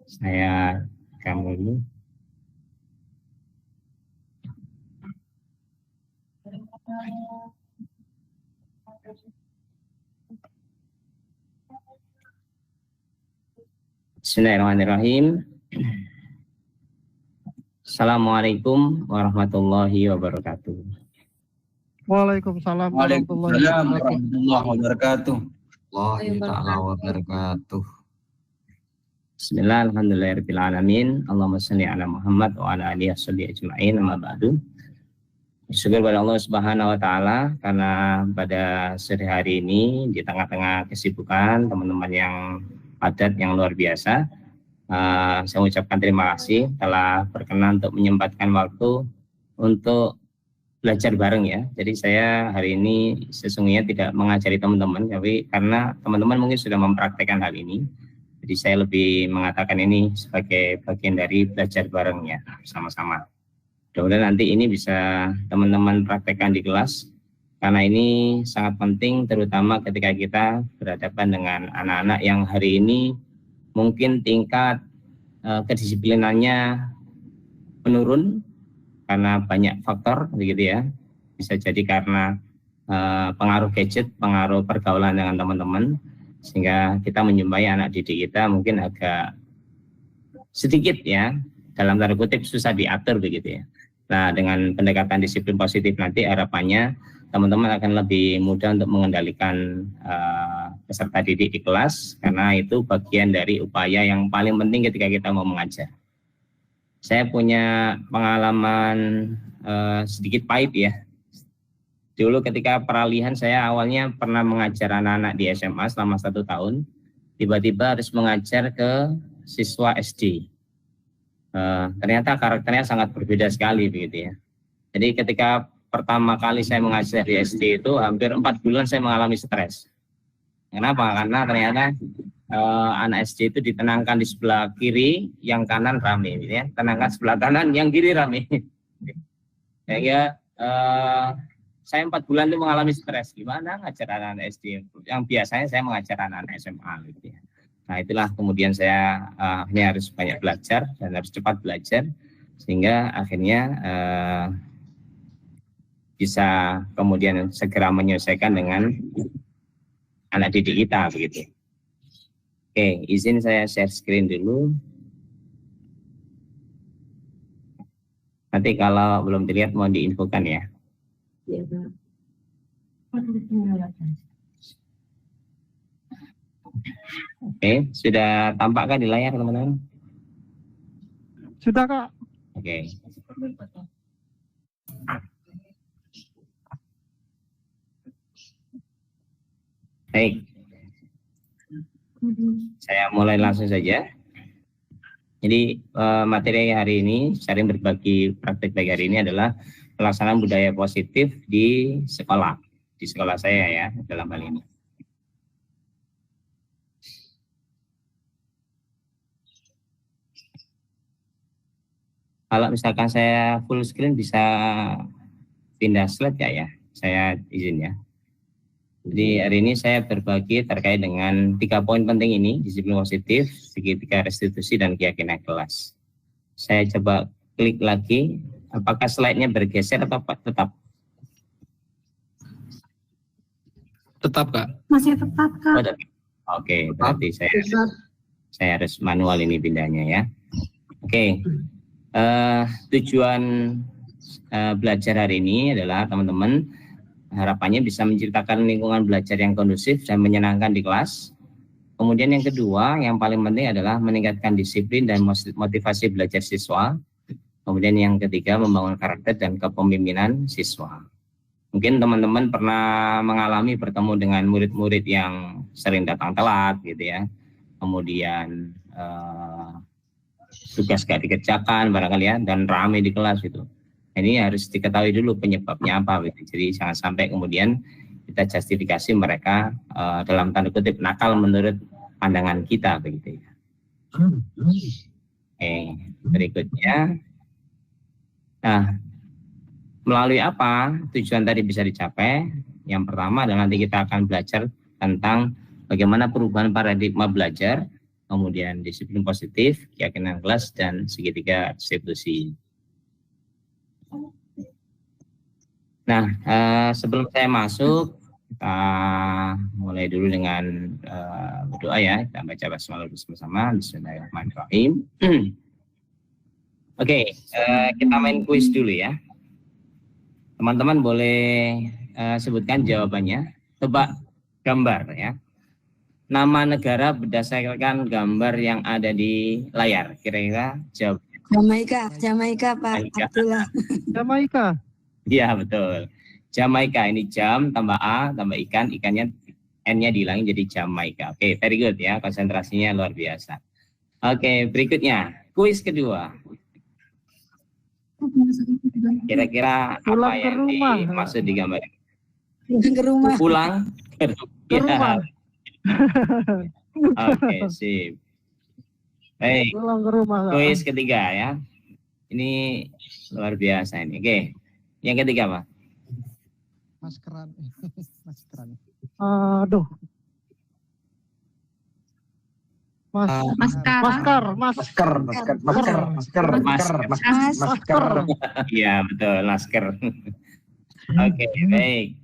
Saya kamu dulu. Bismillahirrahmanirrahim. Assalamualaikum warahmatullahi wabarakatuh. Waalaikumsalam warahmatullahi wabarakatuh. Bismillah, alhamdulillahirabbil alamin. Allahumma shalli ala Muhammad wa ala alihi washabihi ajma'in. Amma ba'du. Syukur pada Allah Subhanahu wa taala karena pada sore hari ini di tengah-tengah kesibukan teman-teman yang padat yang luar biasa, saya ucapkan terima kasih telah berkenan untuk menyempatkan waktu untuk belajar bareng ya. Jadi saya hari ini sesungguhnya tidak mengajari teman-teman, tapi karena teman-teman mungkin sudah mempraktekkan hal ini, jadi saya lebih mengatakan ini sebagai bagian dari belajar bareng ya, bersama-sama. Mudah-mudahan nanti ini bisa teman-teman praktekkan di kelas, karena ini sangat penting terutama ketika kita berhadapan dengan anak-anak yang hari ini mungkin tingkat kedisiplinannya menurun karena banyak faktor begitu ya. Bisa jadi karena pengaruh gadget, pengaruh pergaulan dengan teman-teman, sehingga kita menjumpai anak didik kita mungkin agak sedikit ya, dalam tanda kutip susah diatur begitu ya. Nah, dengan pendekatan disiplin positif nanti harapannya teman-teman akan lebih mudah untuk mengendalikan peserta didik di kelas, karena itu bagian dari upaya yang paling penting ketika kita mau mengajar. Saya punya pengalaman sedikit pahit ya. Dulu ketika peralihan saya awalnya pernah mengajar anak-anak di SMA selama 1 tahun, tiba-tiba harus mengajar ke siswa SD. Ternyata karakternya sangat berbeda sekali begitu ya. Jadi ketika pertama kali saya mengajar di SD itu hampir 4 bulan saya mengalami stres. Kenapa? Karena ternyata anak SD itu ditenangkan di sebelah kiri, yang kanan rame gitu ya. Tenangkan sebelah kanan, yang kiri rame. Sehingga saya 4 bulan itu mengalami stres. Gimana ngajar anak-anak SD yang biasanya saya mengajar anak-anak SMA gitu ya. Nah, itulah kemudian saya akhirnya harus banyak belajar dan harus cepat belajar, sehingga akhirnya bisa kemudian segera menyelesaikan dengan anak didik kita begitu. Oke, izin saya share screen dulu. Nanti kalau belum dilihat mohon diinfokan ya. Iya, Pak. Oke, sudah tampakkah di layar teman-teman? Sudah, Kak. Oke. Baik. Saya mulai langsung saja. Jadi materi hari ini, sharing berbagi praktik baik hari ini adalah pelaksanaan budaya positif di sekolah saya ya dalam hal ini. Kalau misalkan saya full screen bisa pindah slide ya, saya izin ya. Jadi hari ini saya berbagi terkait dengan 3 poin penting ini, disiplin positif, segitiga restitusi, dan keyakinan kelas. Saya coba klik lagi, apakah slide-nya bergeser atau tetap? Tetap, Kak. Masih tetap, Kak. Oke, berarti saya harus manual ini pindahnya ya. Oke. Tujuan belajar hari ini adalah teman-teman harapannya bisa menciptakan lingkungan belajar yang kondusif dan menyenangkan di kelas. Kemudian yang kedua, yang paling penting adalah meningkatkan disiplin dan motivasi belajar siswa. Kemudian yang ketiga, membangun karakter dan kepemimpinan siswa. Mungkin teman-teman pernah mengalami bertemu dengan murid-murid yang sering datang telat gitu ya. Kemudian tugas gak dikerjakan barangkali ya, dan ramai di kelas gitu. Ini harus diketahui dulu penyebabnya apa gitu. Jadi jangan sampai kemudian kita justifikasi mereka dalam tanda kutip nakal menurut pandangan kita begitu ya. Berikutnya. Nah, melalui apa tujuan tadi bisa dicapai? Yang pertama adalah nanti kita akan belajar tentang bagaimana perubahan paradigma belajar kemudian disiplin positif, keyakinan kelas, dan segitiga distribusi. Nah, sebelum saya masuk, kita mulai dulu dengan berdoa ya. Kita baca basmalah bersama-sama. Bismillahirrahmanirrahim. Oke, kita main kuis dulu ya. Teman-teman boleh sebutkan jawabannya. Tebak gambar ya. Nama negara berdasarkan gambar yang ada di layar. Kira-kira jawab. Jamaika Pak Abdullah. Jamaika. Iya betul. Jamaika, ini jam tambah A tambah ikan, ikannya N-nya dihilangin jadi Jamaika. Oke, very good ya, konsentrasinya luar biasa. Oke, berikutnya kuis kedua. Kira-kira apa yang dimaksud di gambar ini? Pulang ke rumah. Pulang Ke rumah. Oke, sip. Baik, Pulang ke rumah. kuis ketiga ya. Ini luar biasa ini. Oke. Yang ketiga apa? Maskeran. Maskeran. Aduh. Masker. Iya betul, masker. Oke, baik.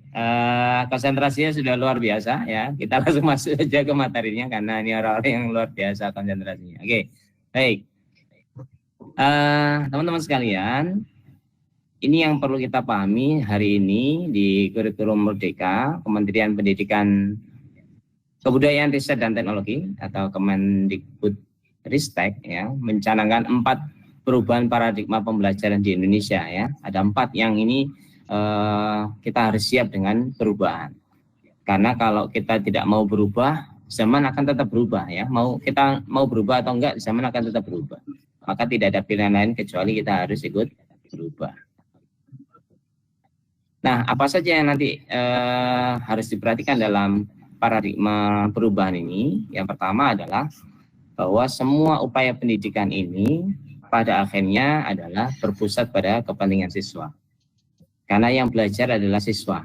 Konsentrasinya sudah luar biasa ya. Kita langsung masuk aja ke materinya karena ini orang-orang yang luar biasa konsentrasinya. Oke, baik. Teman-teman sekalian, ini yang perlu kita pahami hari ini di kurikulum Merdeka, Kementerian Pendidikan, Kebudayaan, Riset dan Teknologi atau Kemendikbudristek ya, mencanangkan 4 perubahan paradigma pembelajaran di Indonesia ya. Ada 4 yang ini kita harus siap dengan perubahan. Karena kalau kita tidak mau berubah, zaman akan tetap berubah ya. Kita mau berubah atau enggak, zaman akan tetap berubah. Maka tidak ada pilihan lain kecuali kita harus ikut berubah. Nah, apa saja yang nanti harus diperhatikan dalam paradigma perubahan ini? Yang pertama adalah bahwa semua upaya pendidikan ini pada akhirnya adalah berpusat pada kepentingan siswa. Karena yang belajar adalah siswa.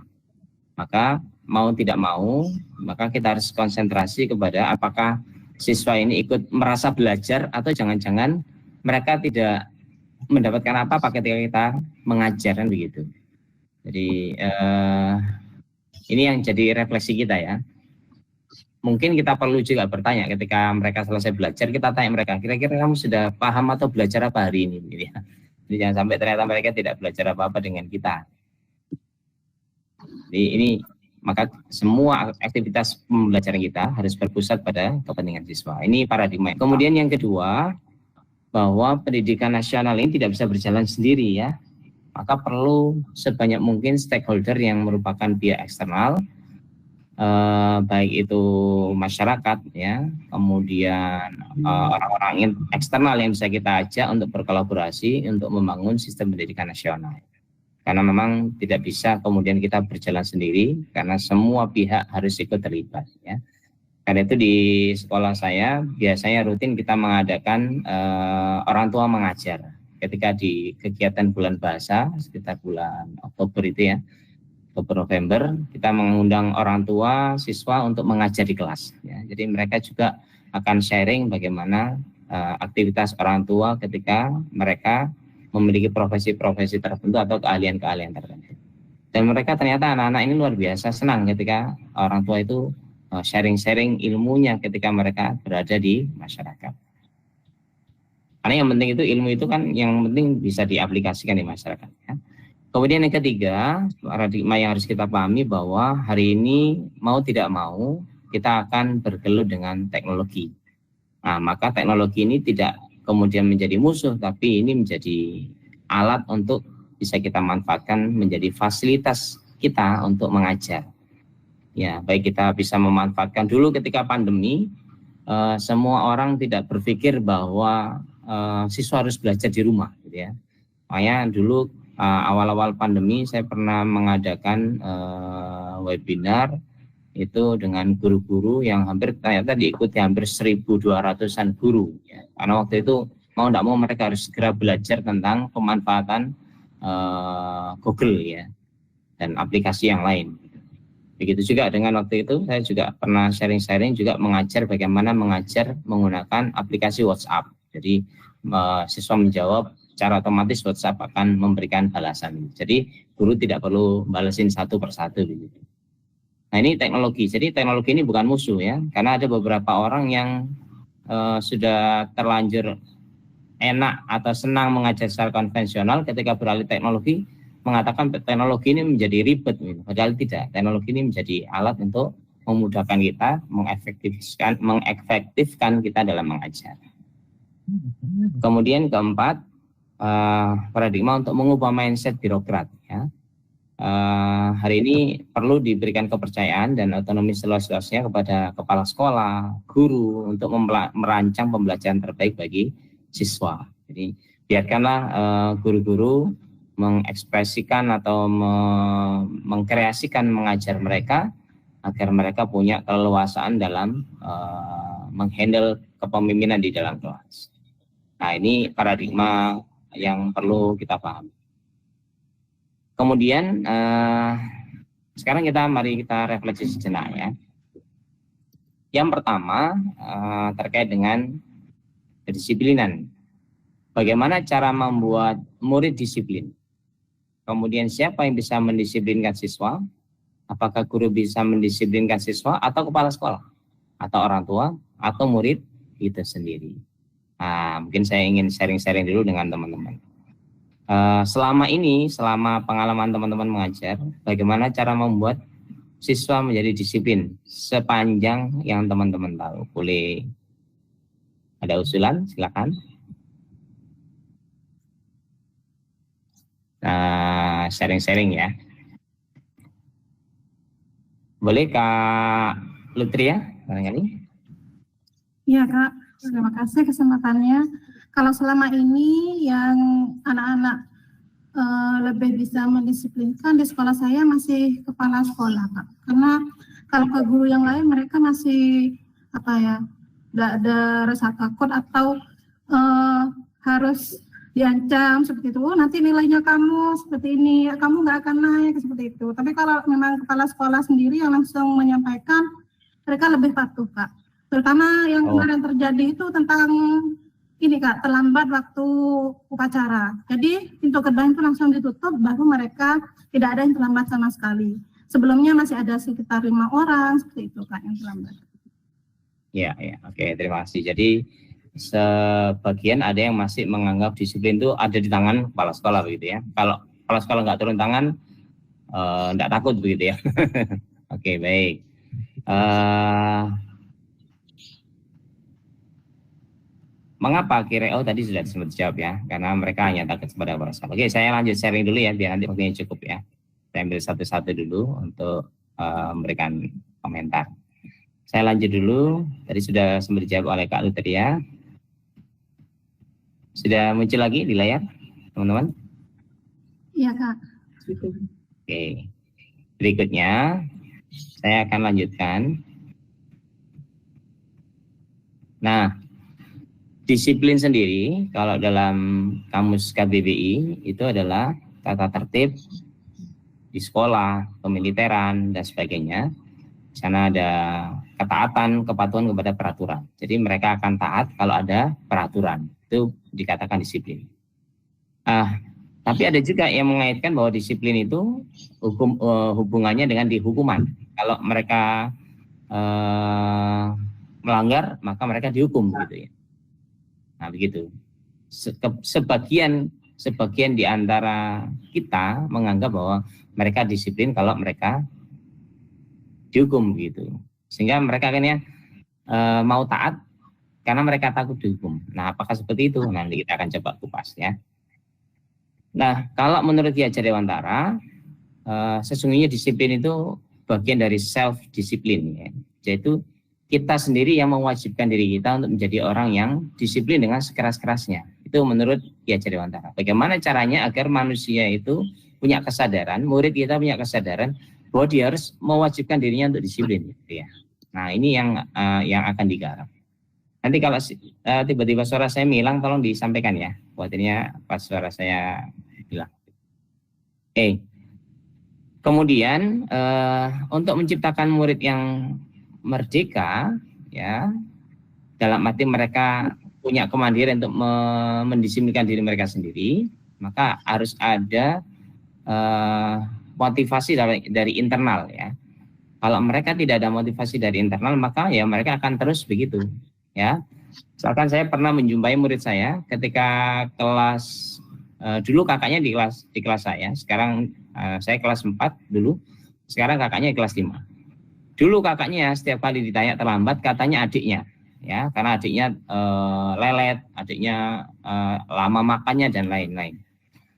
Maka mau tidak mau, maka kita harus konsentrasi kepada apakah siswa ini ikut merasa belajar atau jangan-jangan mereka tidak mendapatkan apa-apa ketika kita mengajar kan begitu. Jadi ini yang jadi refleksi kita ya. Mungkin kita perlu juga bertanya ketika mereka selesai belajar, kita tanya mereka, kira-kira kamu sudah paham atau belajar apa hari ini? Gitu ya. Jadi jangan sampai ternyata mereka tidak belajar apa-apa dengan kita. Jadi ini maka semua aktivitas pembelajaran kita harus berpusat pada kepentingan siswa. Ini paradigma. Kemudian yang kedua, bahwa pendidikan nasional ini tidak bisa berjalan sendiri ya. Maka perlu sebanyak mungkin stakeholder yang merupakan pihak eksternal, baik itu masyarakat ya, kemudian orang-orang eksternal yang bisa kita ajak untuk berkolaborasi untuk membangun sistem pendidikan nasional. Karena memang tidak bisa kemudian kita berjalan sendiri, karena semua pihak harus ikut terlibat ya. Karena itu di sekolah saya biasanya rutin kita mengadakan orang tua mengajar. Ketika di kegiatan bulan bahasa sekitar bulan Oktober itu ya, Oktober-November, kita mengundang orang tua siswa untuk mengajar di kelas ya. Jadi mereka juga akan sharing bagaimana aktivitas orang tua ketika mereka memiliki profesi-profesi tertentu atau keahlian-keahlian tertentu. Dan mereka ternyata anak-anak ini luar biasa senang ketika orang tua itu sharing-sharing ilmunya ketika mereka berada di masyarakat. Karena yang penting itu ilmu itu kan yang penting bisa diaplikasikan di masyarakat ya. Kemudian yang ketiga, paradigma yang harus kita pahami bahwa hari ini mau tidak mau kita akan bergelut dengan teknologi. Nah, maka teknologi ini tidak kemudian menjadi musuh, tapi ini menjadi alat untuk bisa kita manfaatkan menjadi fasilitas kita untuk mengajar. Ya, baik kita bisa memanfaatkan dulu ketika pandemi, semua orang tidak berpikir bahwa siswa harus belajar di rumah, gitu ya. Makanya dulu awal-awal pandemi saya pernah mengadakan webinar itu dengan guru-guru yang hampir ternyata diikuti hampir 1.200-an guru. Ya. Karena waktu itu mau tidak mau mereka harus segera belajar tentang pemanfaatan Google ya dan aplikasi yang lain. Begitu juga dengan waktu itu saya juga pernah sharing-sharing juga mengajar bagaimana mengajar menggunakan aplikasi WhatsApp. Jadi siswa menjawab secara otomatis WhatsApp akan memberikan balasan. Jadi guru tidak perlu balesin satu persatu begitu. Nah ini teknologi. Jadi teknologi ini bukan musuh ya, karena ada beberapa orang yang sudah terlanjur enak atau senang mengajar secara konvensional, ketika beralih teknologi mengatakan teknologi ini menjadi ribet, padahal tidak. Teknologi ini menjadi alat untuk memudahkan kita, mengefektifkan kita dalam mengajar. Kemudian keempat, paradigma untuk mengubah mindset birokrat. Ya. Hari ini perlu diberikan kepercayaan dan otonomi seluas-luasnya kepada kepala sekolah, guru untuk merancang pembelajaran terbaik bagi siswa. Jadi biarkanlah guru-guru mengekspresikan atau mengkreasikan mengajar mereka agar mereka punya keleluasaan dalam menghandle kepemimpinan di dalam kelas. Nah ini paradigma yang perlu kita pahami. Kemudian sekarang mari kita refleksi sejenak ya. Yang pertama terkait dengan kedisiplinan. Bagaimana cara membuat murid disiplin? Kemudian siapa yang bisa mendisiplinkan siswa? Apakah guru bisa mendisiplinkan siswa atau kepala sekolah? Atau orang tua? Atau murid itu sendiri? Nah, mungkin saya ingin sharing-sharing dulu dengan teman-teman. Selama pengalaman teman-teman mengajar, bagaimana cara membuat siswa menjadi disiplin sepanjang yang teman-teman tahu? Boleh ada usulan? Silakan. Sharing-sharing ya. Boleh Kak Lutria barangkali? Iya Kak, terima kasih kesempatannya. Kalau selama ini yang anak-anak lebih bisa mendisiplinkan di sekolah saya masih kepala sekolah Kak. Karena kalau ke guru yang lain mereka masih tidak ada rasa takut atau harus diancam seperti itu, nanti nilainya kamu seperti ini, kamu nggak akan naik seperti itu. Tapi kalau memang kepala sekolah sendiri yang langsung menyampaikan, mereka lebih patuh Kak. Terutama yang kemarin terjadi itu tentang ini Kak, terlambat waktu upacara. Jadi pintu gerbang itu langsung ditutup, baru mereka tidak ada yang terlambat sama sekali. Sebelumnya masih ada sekitar 5 orang seperti itu Kak yang terlambat. Ya, oke, terima kasih. Jadi sebagian ada yang masih menganggap disiplin itu ada di tangan kepala sekolah begitu ya. Kalau kepala sekolah nggak turun tangan, nggak takut begitu ya. Oke, baik. Mengapa kira? Tadi sudah sempat jawab ya, karena mereka hanya takut kepada kepala sekolah. Oke, saya lanjut sharing dulu ya, biar nanti waktunya cukup ya. Saya ambil satu-satu dulu untuk memberikan komentar. Saya lanjut dulu. Tadi sudah sempat dijawab oleh Kak Lutria. Sudah muncul lagi di layar, teman-teman? Iya, Kak. Oke. Berikutnya, saya akan lanjutkan. Nah, disiplin sendiri, kalau dalam kamus KBBI, itu adalah tata tertib di sekolah, kemiliteran, dan sebagainya. Di sana ada ketaatan, kepatuhan kepada peraturan. Jadi mereka akan taat kalau ada peraturan. Itu dikatakan disiplin. Tapi ada juga yang mengaitkan bahwa disiplin itu hubungannya dengan dihukuman. Kalau mereka melanggar, maka mereka dihukum gitu ya. Nah begitu. Sebagian di antara kita menganggap bahwa mereka disiplin kalau mereka dihukum gitu. Sehingga mereka akhirnya mau taat karena mereka takut dihukum. Nah, apakah seperti itu? Nanti kita akan coba kupas ya. Nah, kalau menurut Ki Hajar Dewantara, sesungguhnya disiplin itu bagian dari self-disiplin ya. Yaitu kita sendiri yang mewajibkan diri kita untuk menjadi orang yang disiplin dengan sekeras-kerasnya. Itu menurut Ki Hajar Dewantara. Bagaimana caranya agar manusia itu punya kesadaran, murid kita punya kesadaran bahwa dia harus mewajibkan dirinya untuk disiplin gitu ya. Nah, ini yang akan digarap. Nanti kalau tiba-tiba suara saya hilang, tolong disampaikan ya. Khawatirnya pas suara saya hilang. Oke. Kemudian untuk menciptakan murid yang merdeka, ya, dalam arti mereka punya kemandirian untuk mendisiplinkan diri mereka sendiri, maka harus ada motivasi dari internal, ya. Kalau mereka tidak ada motivasi dari internal, maka ya mereka akan terus begitu, ya. Misalkan saya pernah menjumpai murid saya ketika kelas dulu kakaknya di kelas saya, sekarang saya kelas 4 dulu, sekarang kakaknya di kelas 5. Dulu kakaknya setiap kali ditanya terlambat katanya adiknya, ya, karena adiknya lelet, adiknya lama makannya dan lain-lain.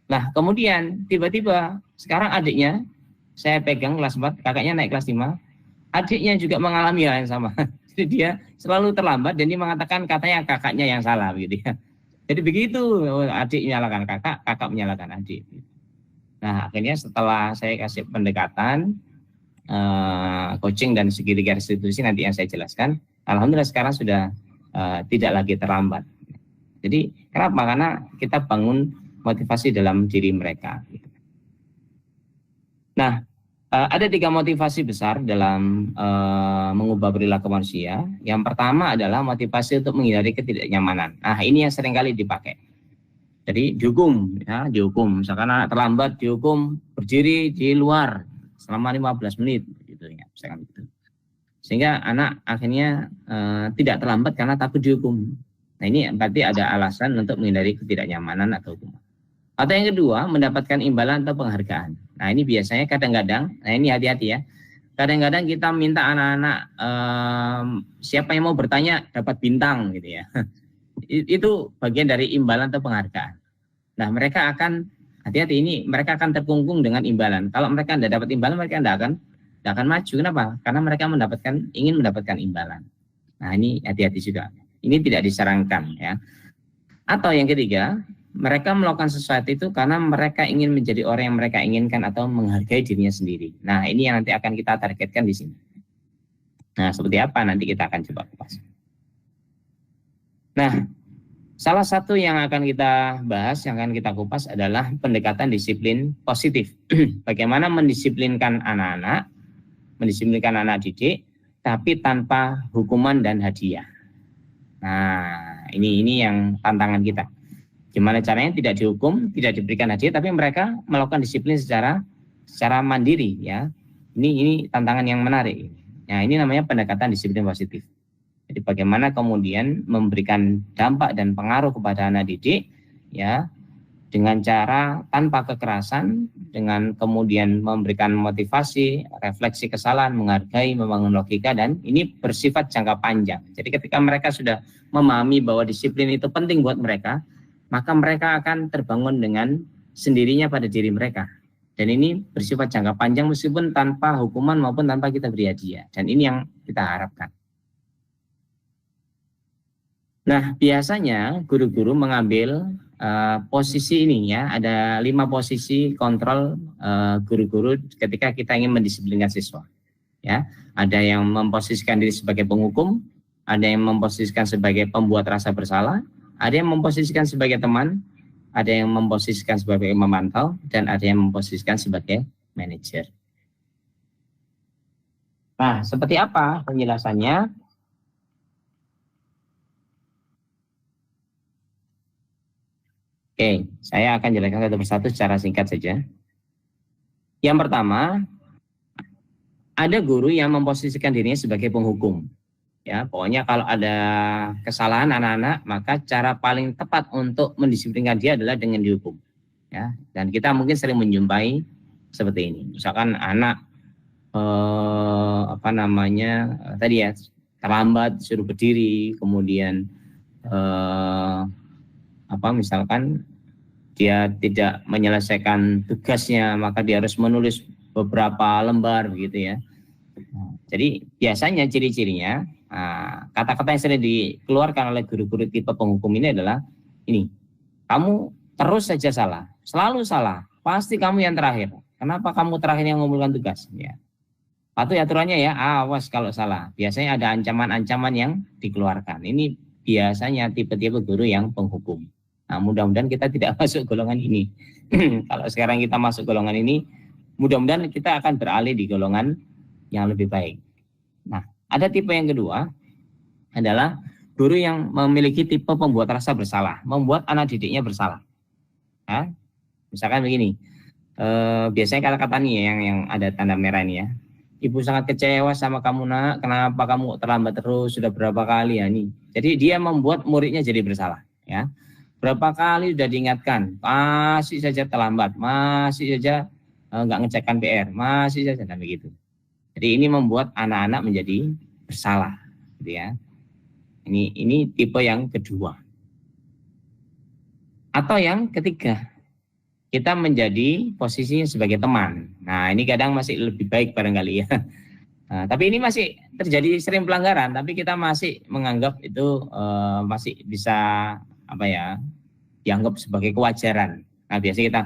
Nah, kemudian tiba-tiba sekarang adiknya saya pegang kelas 4, kakaknya naik kelas 5, adiknya juga mengalami hal yang sama. Jadi dia selalu terlambat dan dia mengatakan katanya kakaknya yang salah, gitu ya. Jadi begitu, adik menyalahkan kakak, kakak menyalahkan adik. Nah, akhirnya setelah saya kasih pendekatan, coaching dan segitiga restitusi nanti yang saya jelaskan, alhamdulillah sekarang sudah tidak lagi terlambat. Jadi kenapa? Karena kita bangun motivasi dalam diri mereka. Nah, ada 3 motivasi besar dalam mengubah perilaku manusia. Yang pertama adalah motivasi untuk menghindari ketidaknyamanan. Nah, ini yang seringkali dipakai. Jadi dihukum, ya, dihukum. Misalkan anak terlambat, dihukum berdiri di luar selama 15 menit, gitu ya, misalkan gitu. Sehingga anak akhirnya tidak terlambat karena takut dihukum. Nah, ini berarti ada alasan untuk menghindari ketidaknyamanan atau hukuman. Atau yang kedua, mendapatkan imbalan atau penghargaan. Nah, ini biasanya kadang-kadang, nah ini hati-hati ya, kadang-kadang kita minta anak-anak siapa yang mau bertanya dapat bintang, gitu ya. Itu bagian dari imbalan atau penghargaan. Nah, mereka akan, hati-hati ini, mereka akan terkungkung dengan imbalan. Kalau mereka tidak dapat imbalan, mereka tidak akan maju. Kenapa? Karena mereka ingin mendapatkan imbalan. Nah, ini hati-hati juga. Ini tidak disarankan, ya. Atau yang ketiga, mereka melakukan sesuatu itu karena mereka ingin menjadi orang yang mereka inginkan atau menghargai dirinya sendiri. Nah, ini yang nanti akan kita targetkan di sini. Nah, seperti apa nanti kita akan coba kupas. Nah, salah satu yang akan kita bahas, yang akan kita kupas adalah pendekatan disiplin positif. Bagaimana mendisiplinkan anak-anak, mendisiplinkan anak didik, tapi tanpa hukuman dan hadiah. Nah, ini yang tantangan kita. Gimana caranya tidak dihukum, tidak diberikan hadiah, tapi mereka melakukan disiplin secara mandiri, ya. Ini tantangan yang menarik. Nah, ini namanya pendekatan disiplin positif. Jadi bagaimana kemudian memberikan dampak dan pengaruh kepada anak didik, ya, dengan cara tanpa kekerasan, dengan kemudian memberikan motivasi, refleksi kesalahan, menghargai, membangun logika, dan ini bersifat jangka panjang. Jadi ketika mereka sudah memahami bahwa disiplin itu penting buat mereka, maka mereka akan terbangun dengan sendirinya pada diri mereka. Dan ini bersifat jangka panjang meskipun tanpa hukuman maupun tanpa kita beri hadiah. Dan ini yang kita harapkan. Nah, biasanya guru-guru mengambil posisi ini, ya. Ada 5 posisi kontrol guru-guru ketika kita ingin mendisiplinkan siswa. Ya, ada yang memposisikan diri sebagai penghukum, ada yang memposisikan sebagai pembuat rasa bersalah, ada yang memposisikan sebagai teman, ada yang memposisikan sebagai memantau, dan ada yang memposisikan sebagai manajer. Nah, seperti apa penjelasannya? Oke, saya akan jelaskan satu persatu secara singkat saja. Yang pertama, ada guru yang memposisikan dirinya sebagai penghukum. Ya, pokoknya kalau ada kesalahan anak-anak, maka cara paling tepat untuk mendisiplinkan dia adalah dengan dihukum. Ya, dan kita mungkin sering menjumpai seperti ini. Misalkan anak tadi ya, terlambat suruh berdiri, kemudian misalkan dia tidak menyelesaikan tugasnya, maka dia harus menulis beberapa lembar, gitu ya. Jadi biasanya ciri-cirinya, kata-kata yang sering dikeluarkan oleh guru-guru tipe penghukum ini adalah ini: kamu terus saja salah, selalu salah, pasti kamu yang terakhir. Kenapa kamu terakhir yang mengumpulkan tugas? Ya, patuhi aturannya ya, awas kalau salah. Biasanya ada ancaman-ancaman yang dikeluarkan. Ini biasanya tipe-tipe guru yang penghukum. Nah, mudah-mudahan kita tidak masuk golongan ini. Kalau sekarang kita masuk golongan ini, mudah-mudahan kita akan beralih di golongan yang lebih baik. Nah, ada tipe yang kedua adalah guru yang memiliki tipe pembuat rasa bersalah, membuat anak didiknya bersalah. Nah, misalkan begini, biasanya kata-kata nih yang ada tanda merah ini ya. Ibu sangat kecewa sama kamu nak, kenapa kamu terlambat terus, sudah berapa kali ya nih. Jadi dia membuat muridnya jadi bersalah ya. Berapa kali sudah diingatkan, masih saja terlambat, masih saja nggak ngecekkan PR, masih saja dan begitu. Jadi ini membuat anak-anak menjadi bersalah gitu ya. Ini tipe yang kedua. Atau yang ketiga, kita menjadi posisinya sebagai teman. Nah, ini kadang masih lebih baik barangkali ya. Nah, tapi ini masih terjadi sering pelanggaran, tapi kita masih menganggap itu masih bisa dianggap sebagai kewajaran. Nah, biasanya kita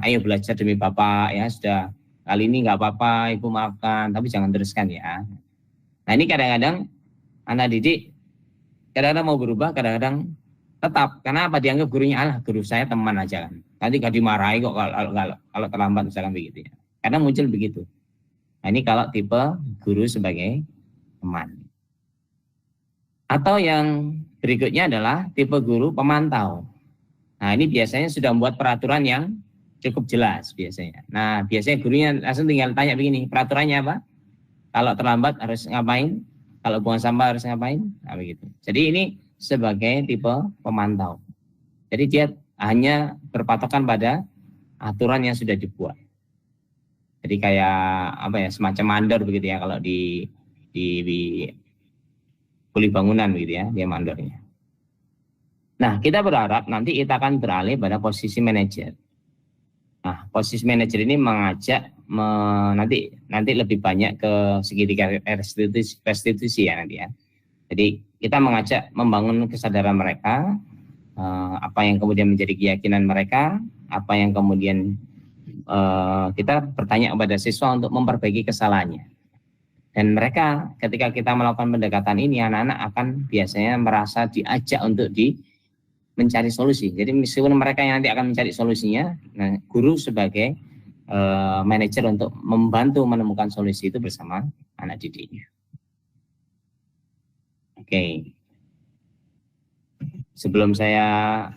ayo belajar demi Bapak ya, sudah kali ini nggak apa-apa, Ibu maafkan, tapi jangan teruskan ya. Nah, ini kadang-kadang anak didik kadang-kadang mau berubah, kadang-kadang tetap. Karena apa? Dianggap gurunya, alah guru saya teman aja kan. Nanti gak dimarahi kok kalau terlambat misalkan begitu ya. Karena muncul begitu. Nah, ini kalau tipe guru sebagai teman. Atau yang berikutnya adalah tipe guru pemantau. Nah, ini biasanya sudah membuat peraturan yang cukup jelas biasanya. Nah, biasanya gurunya langsung tinggal tanya begini, peraturannya apa? Kalau terlambat harus ngapain? Kalau buang sampah harus ngapain? Nah, begitu. Jadi ini sebagai tipe pemantau. Jadi dia hanya berpatokan pada aturan yang sudah dibuat. Jadi kayak semacam mandor begitu ya, kalau di kuli bangunan begitu ya, dia mandornya. Nah, kita berharap nanti kita akan beralih pada posisi manajer. Nah, posisi manajer ini mengajak nanti lebih banyak ke segitiga restitusi ya nanti ya. Jadi kita mengajak membangun kesadaran mereka, apa yang kemudian menjadi keyakinan mereka, apa yang kemudian kita bertanya kepada siswa untuk memperbaiki kesalahannya. Dan mereka ketika kita melakukan pendekatan ini, anak-anak akan biasanya merasa diajak untuk mencari solusi. Jadi meskipun mereka yang nanti akan mencari solusinya, nah, guru sebagai manajer untuk membantu menemukan solusi itu bersama anak didiknya. Oke. Sebelum saya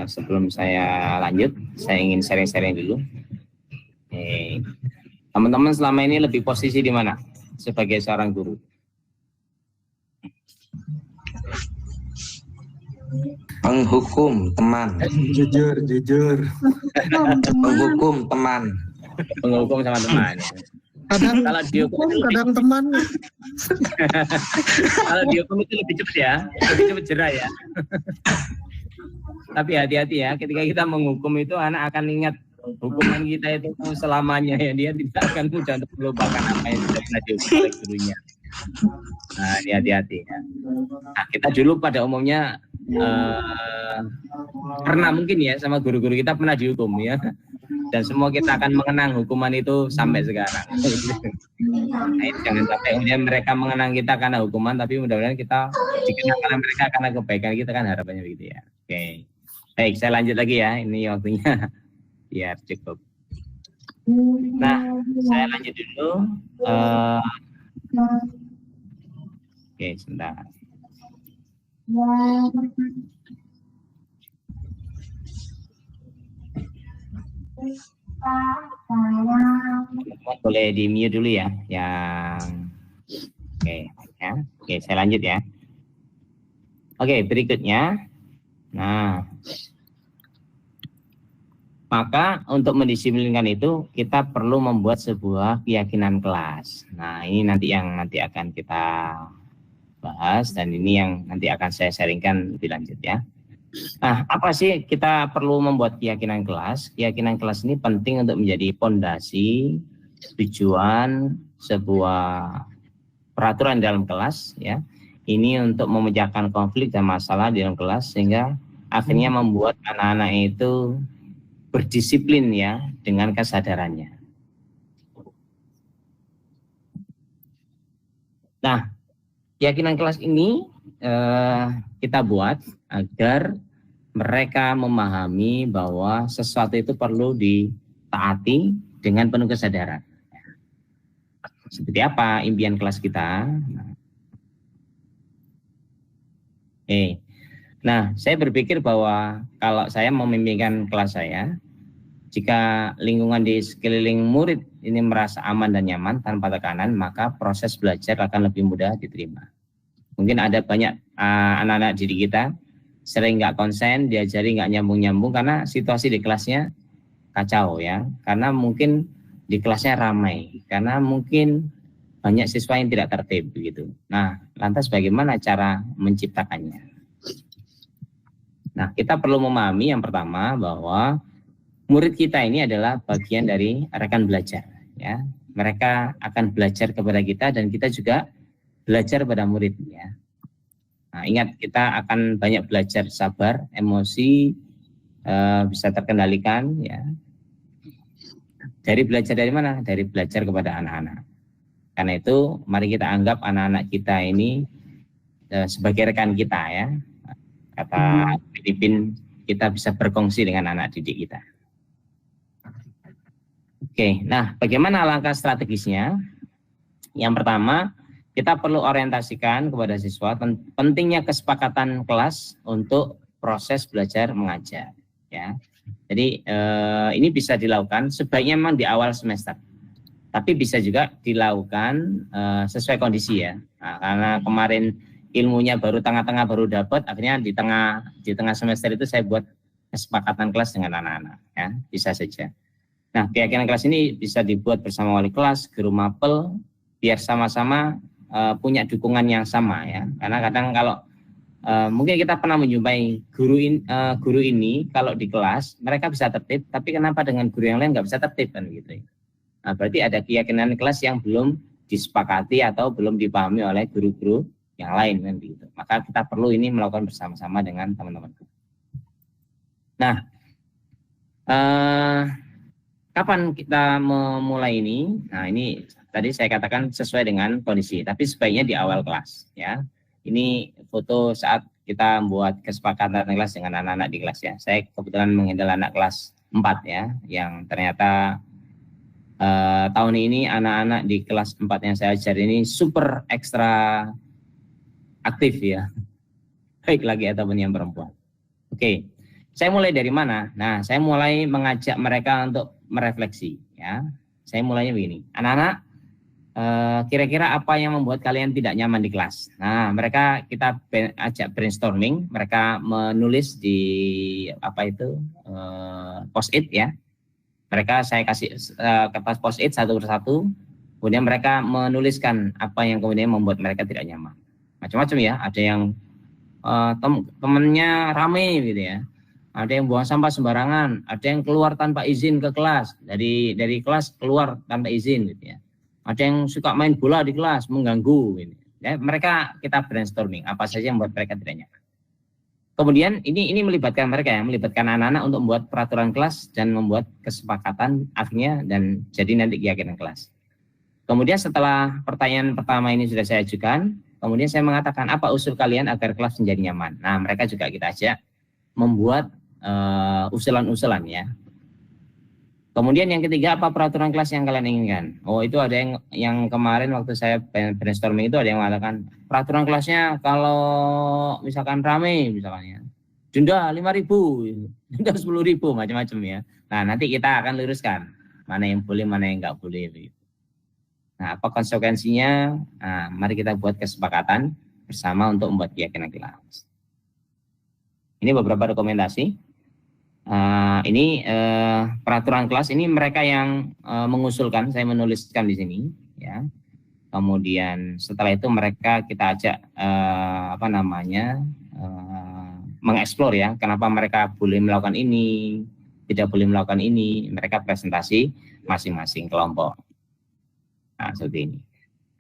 sebelum saya lanjut, saya ingin sharing-sharing dulu. Teman-teman selama ini lebih posisi di mana sebagai seorang guru? Penghukum teman. Jujur. Penghukum teman. Penghukum sama teman. Kadang Kalau dihukum kadang teman. Kalau dihukum itu lebih cepat ya, lebih cepat jerah ya. Tapi hati-hati ya, ketika kita menghukum itu anak akan ingat hukuman kita itu selamanya ya, dia tidak akan mudah untuk melupakan apa yang sudah pernah dihukum oleh gurunya. Nah, ini hati-hati ya. Nah, kita dulu pada umumnya pernah mungkin ya sama guru-guru kita pernah dihukum ya. Dan semua kita akan mengenang hukuman itu sampai sekarang. Nah, jangan sampai kemudian mereka mengenang kita karena hukuman, tapi mudah-mudahan kita dikenang karena mereka karena kebaikan kita, kan harapannya begitu ya. Oke. Baik, saya lanjut lagi ya. Ini waktunya biar cukup. Nah, saya lanjut dulu. Oke, sebentar. Boleh di mute dulu ya, Oke, saya lanjut ya. Oke, berikutnya. Nah, maka untuk mendisiplinkan itu kita perlu membuat sebuah keyakinan kelas. Nah, ini nanti akan kita bahas, dan ini yang nanti akan saya sharingkan lebih lanjut ya. Nah, apa sih kita perlu membuat keyakinan kelas? Keyakinan kelas ini penting untuk menjadi fondasi tujuan sebuah peraturan dalam kelas ya. Ini untuk memecahkan konflik dan masalah di dalam kelas, sehingga akhirnya membuat anak-anak itu berdisiplin ya dengan kesadarannya. Nah, keyakinan kelas ini kita buat agar mereka memahami bahwa sesuatu itu perlu ditaati dengan penuh kesadaran. Seperti apa impian kelas kita? Nah, saya berpikir bahwa kalau saya memimpin kelas saya, jika lingkungan di sekeliling murid ini merasa aman dan nyaman tanpa tekanan, maka proses belajar akan lebih mudah diterima. Mungkin ada banyak anak-anak didik kita sering nggak konsen, diajari nggak nyambung-nyambung karena situasi di kelasnya kacau ya. Karena mungkin di kelasnya ramai, karena mungkin banyak siswa yang tidak tertib begitu. Nah, lantas bagaimana cara menciptakannya? Nah, kita perlu memahami yang pertama bahwa murid kita ini adalah bagian dari rekan belajar ya. Mereka akan belajar kepada kita dan kita juga belajar pada murid ya. Nah, ingat kita akan banyak belajar sabar, emosi bisa terkendalikan ya. Dari belajar dari mana? Dari belajar kepada anak-anak. Karena itu mari kita anggap anak-anak kita ini sebagai rekan kita ya. Kata Filipin, kita bisa berkongsi dengan anak didik kita. Oke, nah bagaimana langkah strategisnya? Yang pertama, kita perlu orientasikan kepada siswa pentingnya kesepakatan kelas untuk proses belajar mengajar. Ya, jadi ini bisa dilakukan sebaiknya memang di awal semester, tapi bisa juga dilakukan sesuai kondisi ya. Nah, karena kemarin ilmunya baru tengah-tengah baru dapat, akhirnya di tengah semester itu saya buat kesepakatan kelas dengan anak-anak ya, bisa saja. Nah, keyakinan kelas ini bisa dibuat bersama wali kelas, guru mapel, biar sama-sama punya dukungan yang sama ya. Karena kadang kalau mungkin kita pernah menjumpai guru ini kalau di kelas mereka bisa tertib, tapi kenapa dengan guru yang lain nggak bisa tertib kan gitu. Nah, berarti ada keyakinan kelas yang belum disepakati atau belum dipahami oleh guru-guru yang lain kan begitu. Maka kita perlu ini melakukan bersama-sama dengan teman-teman. Nah, kapan kita memulai ini? Nah, ini tadi saya katakan sesuai dengan kondisi, tapi sebaiknya di awal kelas ya. Ini foto saat kita membuat kesepakatan kelas dengan anak-anak di kelas ya. Saya kebetulan menghandle anak kelas 4 ya, yang ternyata tahun ini anak-anak di kelas 4 yang saya ajar ini super ekstra aktif ya, baik lagi ataupun yang perempuan. Oke, saya mulai dari mana? Nah, saya mulai mengajak mereka untuk merefleksi ya. Saya mulainya begini, anak-anak, kira-kira apa yang membuat kalian tidak nyaman di kelas? Nah, mereka kita ajak brainstorming, mereka menulis di post-it ya. Mereka saya kasih kertas post-it satu persatu, kemudian mereka menuliskan apa yang kemudian membuat mereka tidak nyaman. Macam-macam ya, ada yang temennya rame gitu ya, ada yang buang sampah sembarangan, ada yang keluar tanpa izin ke kelas, dari kelas keluar tanpa izin gitu ya, ada yang suka main bola di kelas mengganggu gitu. Ya, mereka kita brainstorming apa saja yang membuat mereka tidak nyaman. Kemudian ini melibatkan mereka ya, melibatkan anak-anak untuk membuat peraturan kelas dan membuat kesepakatan akhirnya dan jadi nanti keyakinan kelas. Kemudian setelah pertanyaan pertama ini sudah saya ajukan, kemudian saya mengatakan apa usul kalian agar kelas menjadi nyaman. Nah, mereka juga kita ajak membuat usulan-usulan ya. Kemudian yang ketiga, apa peraturan kelas yang kalian inginkan? Oh, itu ada yang kemarin waktu saya brainstorming itu ada yang mengatakan peraturan kelasnya kalau misalkan rame misalkan ya, denda 5.000, denda 10.000, macam-macam ya. Nah, nanti kita akan luruskan mana yang boleh, mana yang nggak boleh. Nah, apa konsekuensinya? Nah, mari kita buat kesepakatan bersama untuk membuat keyakinan kelas. Ini beberapa rekomendasi. Ini peraturan kelas ini mereka yang mengusulkan, saya menuliskan di sini ya. Kemudian setelah itu mereka kita ajak mengeksplor ya, kenapa mereka boleh melakukan ini, tidak boleh melakukan ini. Mereka presentasi masing-masing kelompok. Nah, seperti ini.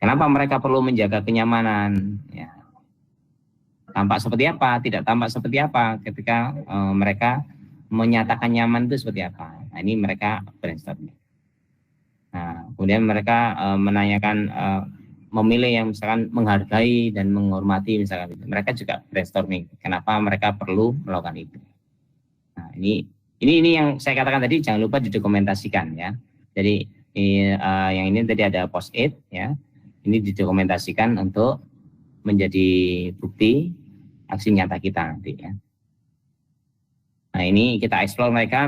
Kenapa mereka perlu menjaga kenyamanan? Ya. Tampak seperti apa? Tidak tampak seperti apa ketika mereka menyatakan nyaman itu seperti apa? Nah, ini mereka brainstorming. Nah, kemudian mereka menanyakan, memilih yang misalkan menghargai dan menghormati misalkan itu. Mereka juga brainstorming. Kenapa mereka perlu melakukan itu? Nah, ini yang saya katakan tadi, jangan lupa didokumentasikan ya. Jadi yang ini tadi ada post-it ya. Ini didokumentasikan untuk menjadi bukti aksi nyata kita nanti ya. Nah, ini kita eksplor mereka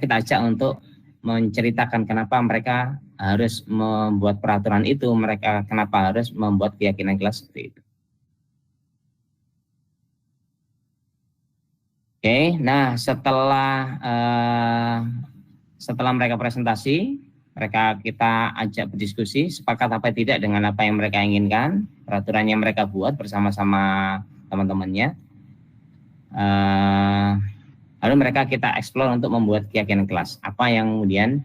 kita ajak untuk menceritakan kenapa mereka harus membuat peraturan itu, mereka kenapa harus membuat keyakinan kelas seperti itu. Oke, nah setelah mereka presentasi, kita ajak berdiskusi, sepakat apa tidak dengan apa yang mereka inginkan, peraturan yang mereka buat bersama-sama teman-temannya. Lalu kita eksplor untuk membuat keyakinan kelas. Apa yang kemudian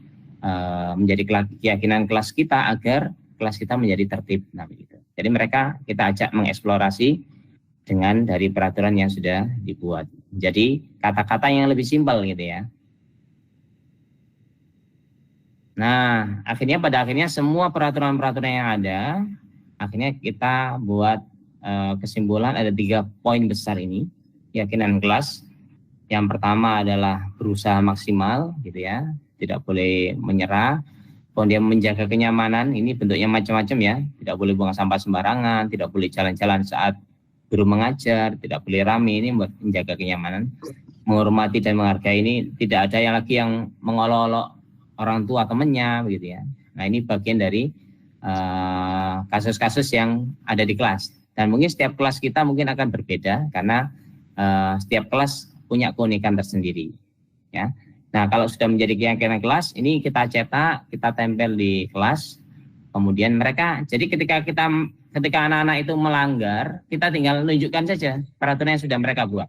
menjadi keyakinan kelas kita agar kelas kita menjadi tertib. Nah, begitu. Jadi kita ajak mengeksplorasi dengan dari peraturan yang sudah dibuat. Jadi kata-kata yang lebih simpel gitu ya. Nah, pada akhirnya semua peraturan-peraturan yang ada, akhirnya kita buat kesimpulan ada 3 poin besar ini, keyakinan kelas. Yang pertama adalah berusaha maksimal gitu ya, tidak boleh menyerah. Kemudian menjaga kenyamanan, ini bentuknya macam-macam ya, tidak boleh buang sampah sembarangan, tidak boleh jalan-jalan saat guru mengajar, tidak boleh rame, ini buat menjaga kenyamanan. Menghormati dan menghargai, ini tidak ada yang lagi yang mengolok-olok orang tua temannya begitu ya. Nah, ini bagian dari kasus-kasus yang ada di kelas. Dan mungkin setiap kelas kita mungkin akan berbeda karena setiap kelas punya keunikan tersendiri ya. Nah, kalau sudah menjadi keyakinan kelas, ini kita cetak, kita tempel di kelas. Kemudian jadi ketika anak-anak itu melanggar, kita tinggal menunjukkan saja peraturan yang sudah mereka buat.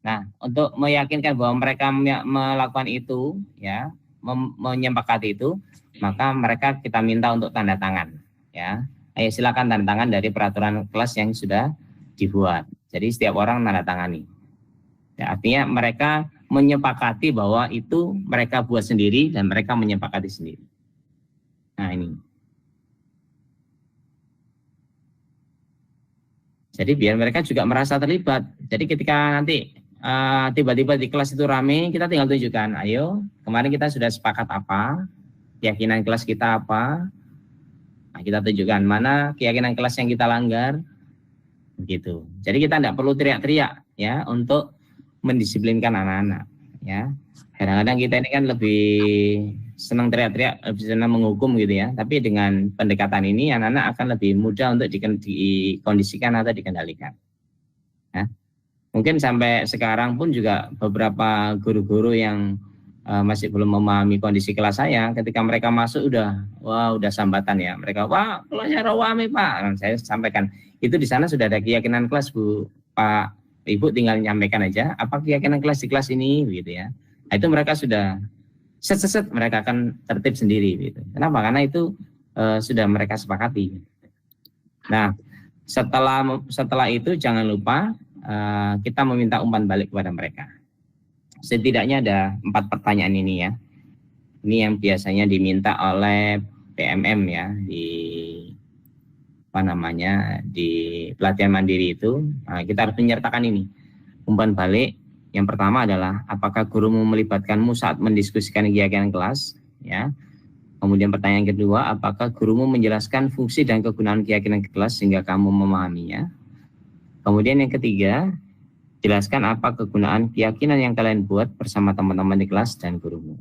Nah, untuk meyakinkan bahwa mereka melakukan itu ya, menyepakati itu, maka kita minta untuk tanda tangan ya. Ayo silakan tanda tangan dari peraturan kelas yang sudah dibuat. Jadi setiap orang tanda tangani. Ya, artinya mereka menyepakati bahwa itu mereka buat sendiri dan mereka menyepakati sendiri. Nah, ini. Jadi biar mereka juga merasa terlibat. Jadi ketika nanti tiba-tiba di kelas itu rame, kita tinggal tunjukkan, ayo kemarin kita sudah sepakat apa, keyakinan kelas kita apa. Nah, kita tunjukkan mana keyakinan kelas yang kita langgar. Begitu. Jadi kita tidak perlu teriak-teriak ya untuk mendisiplinkan anak-anak ya. Kadang-kadang kita ini kan lebih senang teriak-teriak, lebih senang menghukum gitu ya. Tapi dengan pendekatan ini anak-anak akan lebih mudah untuk dikondisikan atau dikendalikan. Ya. Mungkin sampai sekarang pun juga beberapa guru-guru yang masih belum memahami kondisi kelas saya, ketika mereka masuk udah sambatan ya. Mereka, wah kelasnya rawame Pak. Dan saya sampaikan, itu di sana sudah ada keyakinan kelas Bu, Pak, Ibu tinggal nyampaikan aja apa keyakinan kelas di kelas ini gitu ya. Nah, itu mereka sudah set mereka akan tertib sendiri gitu. Kenapa? Karena itu sudah mereka sepakati. Nah, setelah itu jangan lupa kita meminta umpan balik kepada mereka. Setidaknya ada 4 pertanyaan ini ya. Ini yang biasanya diminta oleh PMM ya di pelatihan mandiri itu. Nah, kita harus menyertakan ini umpan balik. Yang pertama adalah apakah gurumu melibatkanmu saat mendiskusikan keyakinan kelas ya. Kemudian pertanyaan kedua, apakah gurumu menjelaskan fungsi dan kegunaan keyakinan kelas sehingga kamu memahaminya. Kemudian yang ketiga, jelaskan apa kegunaan keyakinan yang kalian buat bersama teman-teman di kelas dan gurumu.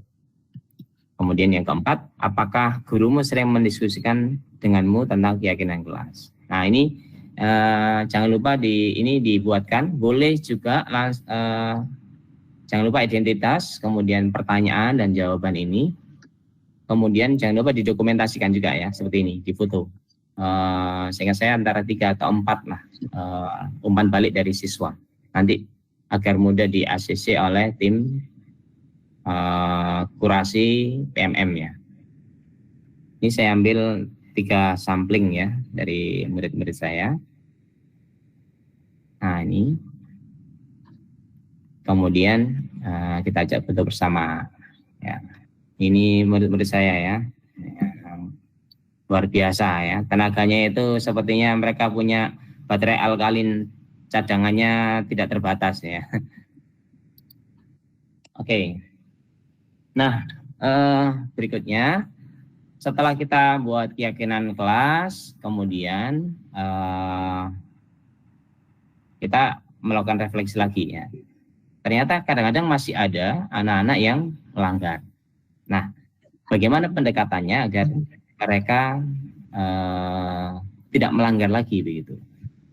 Kemudian yang keempat, apakah gurumu sering mendiskusikan denganmu tentang keyakinan kelas. Nah, ini jangan lupa ini dibuatkan. Boleh juga jangan lupa identitas, kemudian pertanyaan dan jawaban ini. Kemudian jangan lupa didokumentasikan juga ya, seperti ini, difoto. Sehingga saya antara 3 atau 4 lah umpan balik dari siswa. Nanti agar mudah di ACC oleh tim kurasi PMM ya. Ini saya ambil 3 sampling ya dari murid-murid saya. Nah, ini. Kemudian kita ajak foto bersama ya. Ini murid-murid saya ya. Luar biasa ya. Tenaganya itu sepertinya mereka punya baterai alkalin, cadangannya tidak terbatas ya. Oke. Nah, berikutnya setelah kita buat keyakinan kelas, kemudian kita melakukan refleksi lagi ya. Ternyata kadang-kadang masih ada anak-anak yang melanggar. Nah, bagaimana pendekatannya agar mereka tidak melanggar lagi begitu?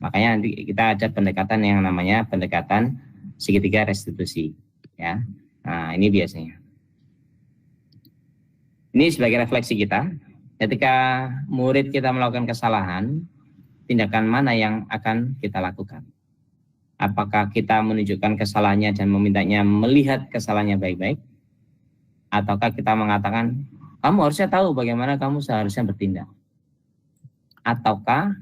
Makanya nanti kita ada pendekatan yang namanya pendekatan segitiga restitusi ya. Nah, ini biasanya. Ini sebagai refleksi kita. Ketika murid kita melakukan kesalahan, tindakan mana yang akan kita lakukan? Apakah kita menunjukkan kesalahannya dan memintanya melihat kesalahannya baik-baik? Ataukah kita mengatakan, kamu harusnya tahu bagaimana kamu seharusnya bertindak? Ataukah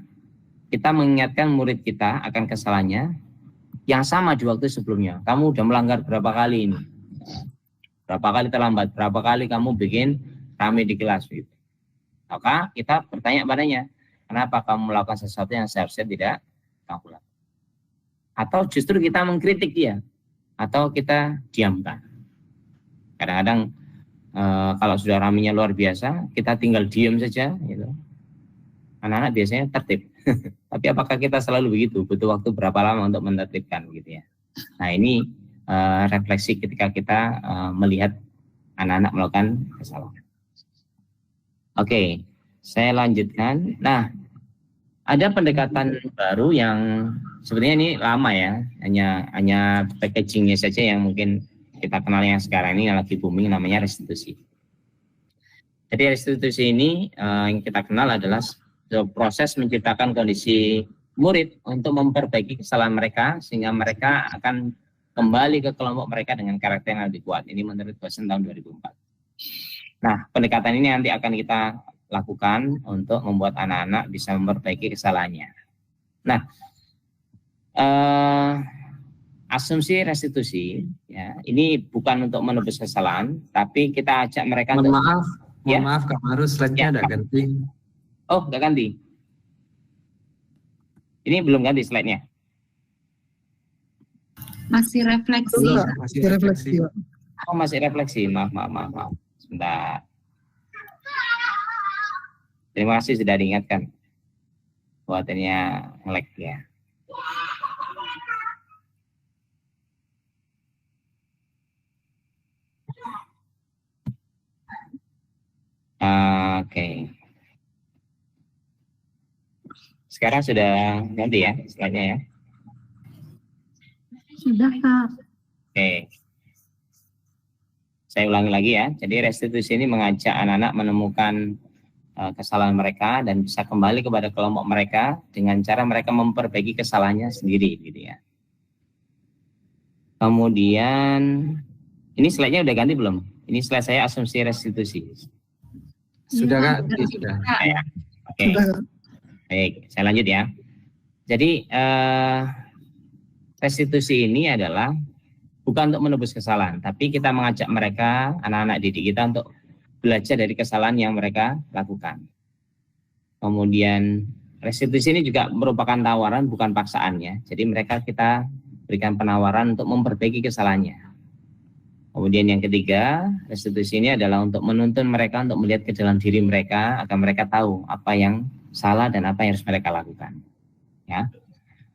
kita mengingatkan murid kita akan kesalahannya yang sama di waktu sebelumnya? Kamu udah melanggar berapa kali ini? Berapa kali terlambat? Berapa kali kamu bikin rame di kelas? Gitu. Maka kita bertanya padanya, kenapa kamu melakukan sesuatu yang seharusnya tidak kamu lakukan? Atau justru kita mengkritik dia, atau kita diamkan. Kadang-kadang kalau sudah ramenya luar biasa, kita tinggal diam saja. Gitu. Anak-anak biasanya tertib. Tapi apakah kita selalu begitu? Butuh waktu berapa lama untuk menertibkan, gitu ya? Nah ini refleksi ketika kita melihat anak-anak melakukan kesalahan. Oke, saya lanjutkan. Nah, ada pendekatan baru yang sebenarnya ini lama ya, hanya packagingnya saja yang mungkin kita kenal yang sekarang ini yang lagi booming, namanya restitusi. Jadi restitusi ini yang kita kenal adalah proses menciptakan kondisi murid untuk memperbaiki kesalahan mereka sehingga mereka akan kembali ke kelompok mereka dengan karakter yang lebih kuat. Ini menurut Bosen tahun 2004. Nah, pendekatan ini nanti akan kita lakukan untuk membuat anak-anak bisa memperbaiki kesalahannya. Nah, asumsi restitusi ya, ini bukan untuk menebus kesalahan, tapi kita ajak mereka. Mohon maaf Kak Maru, slide-nya ada ganti. Oh, nggak ganti. Ini belum ganti slide-nya. Masih refleksi. Masih refleksi. Oh, masih refleksi. Maaf. Sebentar. Terima kasih sudah diingatkan. Buatannya nge-lag ya. Oke. Sekarang sudah ganti ya slide-nya ya. Sudah, Kak. Oke. Saya ulangi lagi ya. Jadi restitusi ini mengajak anak-anak menemukan kesalahan mereka dan bisa kembali kepada kelompok mereka dengan cara mereka memperbaiki kesalahannya sendiri gitu ya. Kemudian ini slide-nya udah ganti belum? Ini slide saya asumsi restitusi. Sudah Kak? Sudah. Ya. Oke. Baik, saya lanjut ya. Jadi restitusi ini adalah bukan untuk menebus kesalahan, tapi kita mengajak mereka, anak-anak didik kita untuk belajar dari kesalahan yang mereka lakukan. Kemudian restitusi ini juga merupakan tawaran, bukan paksaan ya. Jadi mereka kita berikan penawaran untuk memperbaiki kesalahannya. Kemudian yang ketiga, restitusi ini adalah untuk menuntun mereka untuk melihat ke dalam diri mereka agar mereka tahu apa yang salah dan apa yang harus mereka lakukan. Ya.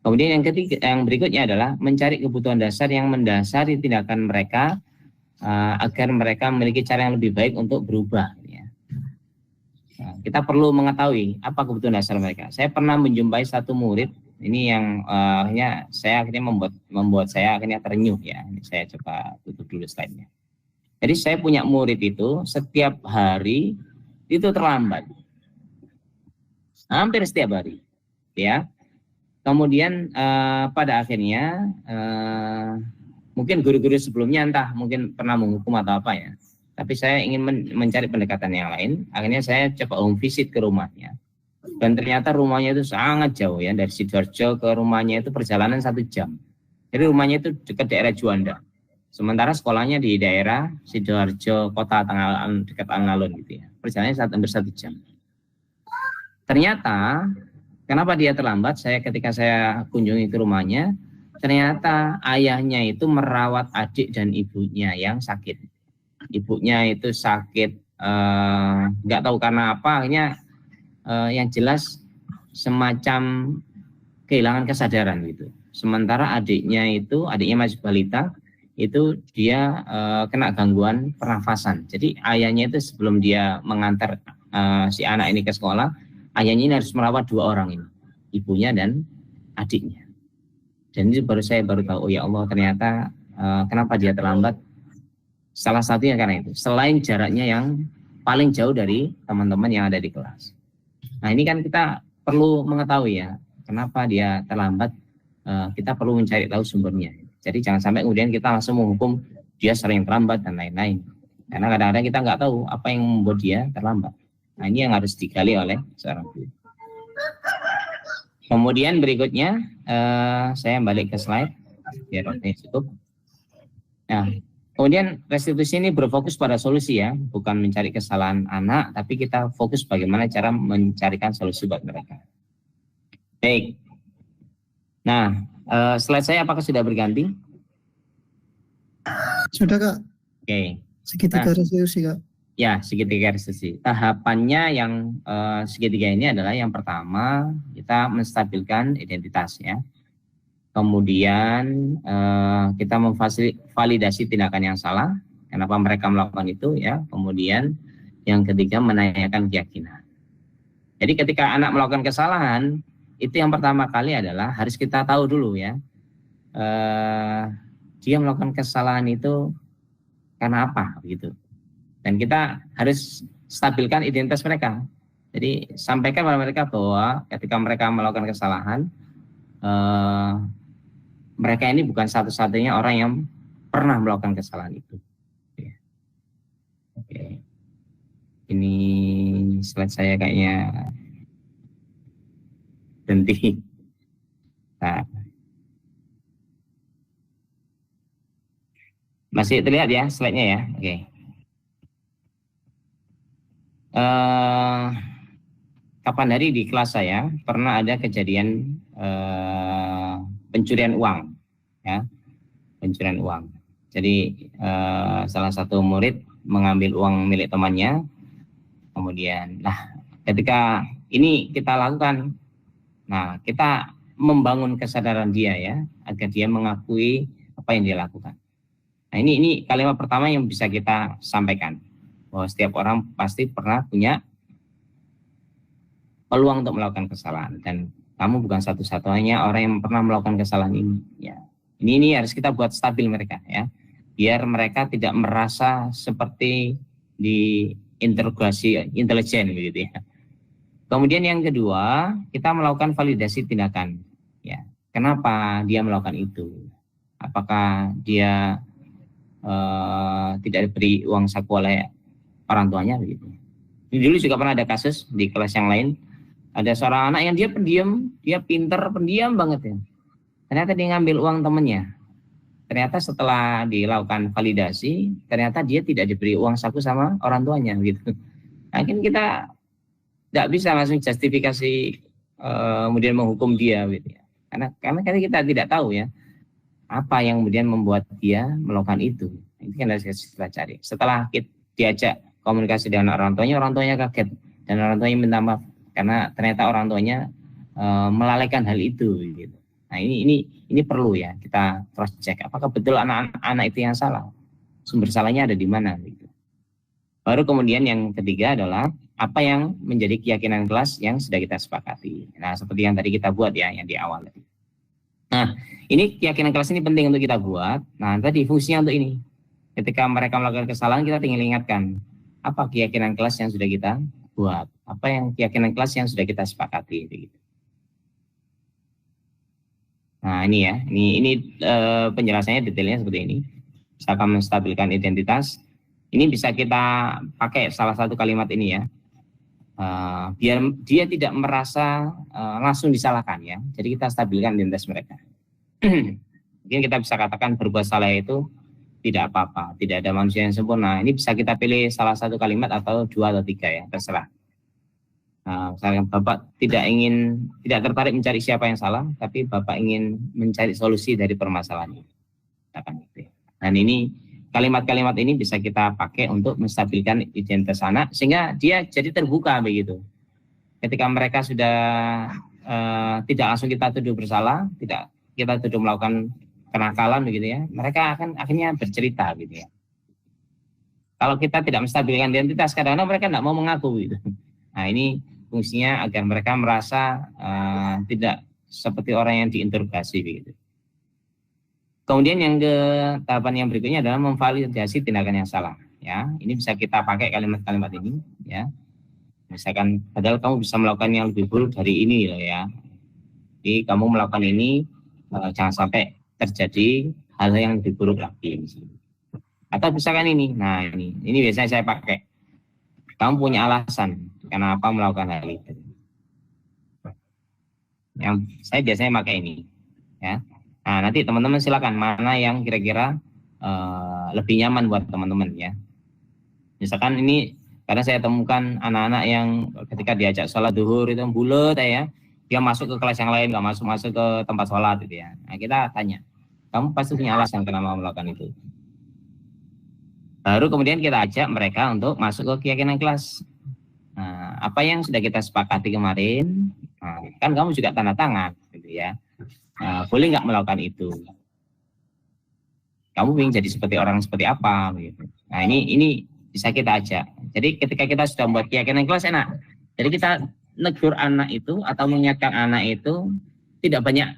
Kemudian yang ketiga, yang berikutnya adalah mencari kebutuhan dasar yang mendasari tindakan mereka agar mereka memiliki cara yang lebih baik untuk berubah. Ya. Nah, kita perlu mengetahui apa kebutuhan dasar mereka. Saya pernah menjumpai satu murid ini yang akhirnya membuat saya akhirnya terenyuh ya. Ini saya coba tutup dulu slide-nya. Jadi saya punya murid itu setiap hari itu terlambat, hampir setiap hari, ya. Kemudian pada akhirnya mungkin guru-guru sebelumnya entah mungkin pernah menghukum atau apa ya. Tapi saya ingin mencari pendekatan yang lain. Akhirnya saya coba home visit ke rumahnya. Dan ternyata rumahnya itu sangat jauh ya, dari Sidoarjo ke rumahnya itu perjalanan 1 jam. Jadi rumahnya itu dekat daerah Juanda. Sementara sekolahnya di daerah Sidoarjo, kota dekat Alun-Alun gitu ya. Perjalanannya hampir 1 jam. Ternyata kenapa dia terlambat? Ketika saya kunjungi ke rumahnya, ternyata ayahnya itu merawat adik dan ibunya yang sakit. Ibunya itu sakit, nggak tahu karena apa, akhirnya yang jelas semacam kehilangan kesadaran gitu. Sementara adiknya masih balita, itu dia kena gangguan pernafasan. Jadi ayahnya itu sebelum dia mengantar si anak ini ke sekolah, ayahnya ini harus merawat 2 orang ini, ibunya dan adiknya. Dan itu saya baru tahu, oh ya Allah, ternyata kenapa dia terlambat. Salah satunya karena itu, selain jaraknya yang paling jauh dari teman-teman yang ada di kelas. Nah ini kan kita perlu mengetahui ya, kenapa dia terlambat. Kita perlu mencari tahu sumbernya. Jadi jangan sampai kemudian kita langsung menghukum dia sering terlambat dan lain-lain. Karena kadang-kadang kita nggak tahu apa yang membuat dia terlambat. Nah ini yang harus digali oleh seorang guru. Kemudian berikutnya saya balik ke slide biar waktunya cukup. Nah, kemudian restitusi ini berfokus pada solusi ya, bukan mencari kesalahan anak, tapi kita fokus bagaimana cara mencarikan solusi buat mereka. Baik. Nah, slide saya apakah sudah berganti? Sudah Kak. Oke. Segitiga restitusi Kak. Ya, segitiga restitusi. Tahapannya yang segitiga ini adalah yang pertama kita menstabilkan identitas ya. Kemudian kita memvalidasi tindakan yang salah, kenapa mereka melakukan itu ya. Kemudian yang ketiga menanyakan keyakinan. Jadi ketika anak melakukan kesalahan, itu yang pertama kali adalah harus kita tahu dulu ya. Dia melakukan kesalahan itu karena apa gitu. Dan kita harus stabilkan identitas mereka. Jadi sampaikan kepada mereka bahwa ketika mereka melakukan kesalahan, mereka ini bukan satu-satunya orang yang pernah melakukan kesalahan itu. Oke. Ini slide saya kayaknya berhenti. Nah. Masih terlihat ya slide-nya ya? Oke. Kapan hari di kelas saya pernah ada kejadian pencurian uang ya, pencurian uang. Jadi salah satu murid mengambil uang milik temannya, kemudian ketika ini kita lakukan, kita membangun kesadaran dia ya, agar dia mengakui apa yang dia lakukan. Nah ini kalimat pertama yang bisa kita sampaikan, bahwa setiap orang pasti pernah punya peluang untuk melakukan kesalahan, dan kamu bukan satu-satunya orang yang pernah melakukan kesalahan ini ya. Ini harus kita buat stabil mereka ya, biar mereka tidak merasa seperti diinterogasi intelijen begitu ya. Kemudian yang kedua, kita melakukan validasi tindakan ya. Kenapa dia melakukan itu? Apakah dia tidak diberi uang saku oleh orang tuanya begitu. Ini dulu juga pernah ada kasus di kelas yang lain, ada seorang anak yang dia pendiam, dia pinter, pendiam banget ya. Ternyata dia ngambil uang temannya. Ternyata setelah dilakukan validasi, ternyata dia tidak diberi uang saku sama orang tuanya gitu. Mungkin kita tidak bisa langsung justifikasi kemudian menghukum dia gitu ya. Karena kita tidak tahu ya apa yang kemudian membuat dia melakukan itu. Itu kan harus kita cari. Setelah kita diajak komunikasi dengan orang tuanya kaget dan orang tuanya minta maaf karena ternyata orang tuanya melalaikan hal itu gitu. Nah ini perlu ya kita cross check apakah betul anak-anak itu yang salah, sumber salahnya ada di mana gitu. Baru kemudian yang ketiga adalah apa yang menjadi keyakinan kelas yang sudah kita sepakati. Nah seperti yang tadi kita buat ya, yang di awal tadi. Nah ini keyakinan kelas ini penting untuk kita buat. Nah tadi fungsinya untuk ini. Ketika mereka melakukan kesalahan, kita tinggal ingatkan apa keyakinan kelas yang sudah kita buat, apa yang keyakinan kelas yang sudah kita sepakati. Gitu. Nah ini ya, ini penjelasannya detailnya seperti ini. Misalkan menstabilkan identitas, ini bisa kita pakai salah satu kalimat ini ya, biar dia tidak merasa langsung disalahkan ya. Jadi kita stabilkan identitas mereka. Mungkin kita bisa katakan berbuat salah itu tidak apa-apa, tidak ada manusia yang sempurna. Ini bisa kita pilih salah satu kalimat atau 2 atau 3 ya, terserah. Misalkan Bapak tidak tertarik mencari siapa yang salah, tapi Bapak ingin mencari solusi dari permasalahan itu. Dan ini kalimat-kalimat ini bisa kita pakai untuk menstabilkan identitas anak sehingga dia jadi terbuka begitu. Ketika mereka sudah tidak langsung kita tuduh bersalah, tidak kita tuduh melakukan kenakalan begitu ya, mereka akan akhirnya bercerita gitu ya. Kalau kita tidak menstabilkan identitas, kadang-kadang mereka tidak mau mengaku gitu. Nah, ini fungsinya agar mereka merasa tidak seperti orang yang diinterogasi begitu. Kemudian yang ke tahapan yang berikutnya adalah memvalidasi tindakan yang salah. Ya, ini bisa kita pakai kalimat-kalimat ini. Ya, misalkan padahal kamu bisa melakukan yang lebih buruk dari ini loh ya. Jadi kamu melakukan ini jangan sampai terjadi hal yang lebih buruk lagi. Atau misalkan ini, nah ini biasanya saya pakai. Kamu punya alasan kenapa melakukan hal itu. Yang saya biasanya pakai ini, ya. Nah, nanti teman-teman silakan mana yang kira-kira lebih nyaman buat teman-teman ya. Misalkan ini karena saya temukan anak-anak yang ketika diajak sholat duhur itu bulet ya, dia masuk ke kelas yang lain, nggak masuk ke tempat sholat gitu ya. Nah, kita tanya, kamu pasti punya alasan kenapa melakukan itu. Baru kemudian kita ajak mereka untuk masuk ke keyakinan kelas. Nah, apa yang sudah kita sepakati kemarin, kan kamu juga tanda tangan gitu ya. Boleh nggak melakukan itu? Kamu ingin jadi seperti orang seperti apa? Gitu. Nah ini bisa kita ajak. Jadi ketika kita sudah membuat keyakinan kelas enak. Jadi kita negur anak itu atau mengingatkan anak itu tidak banyak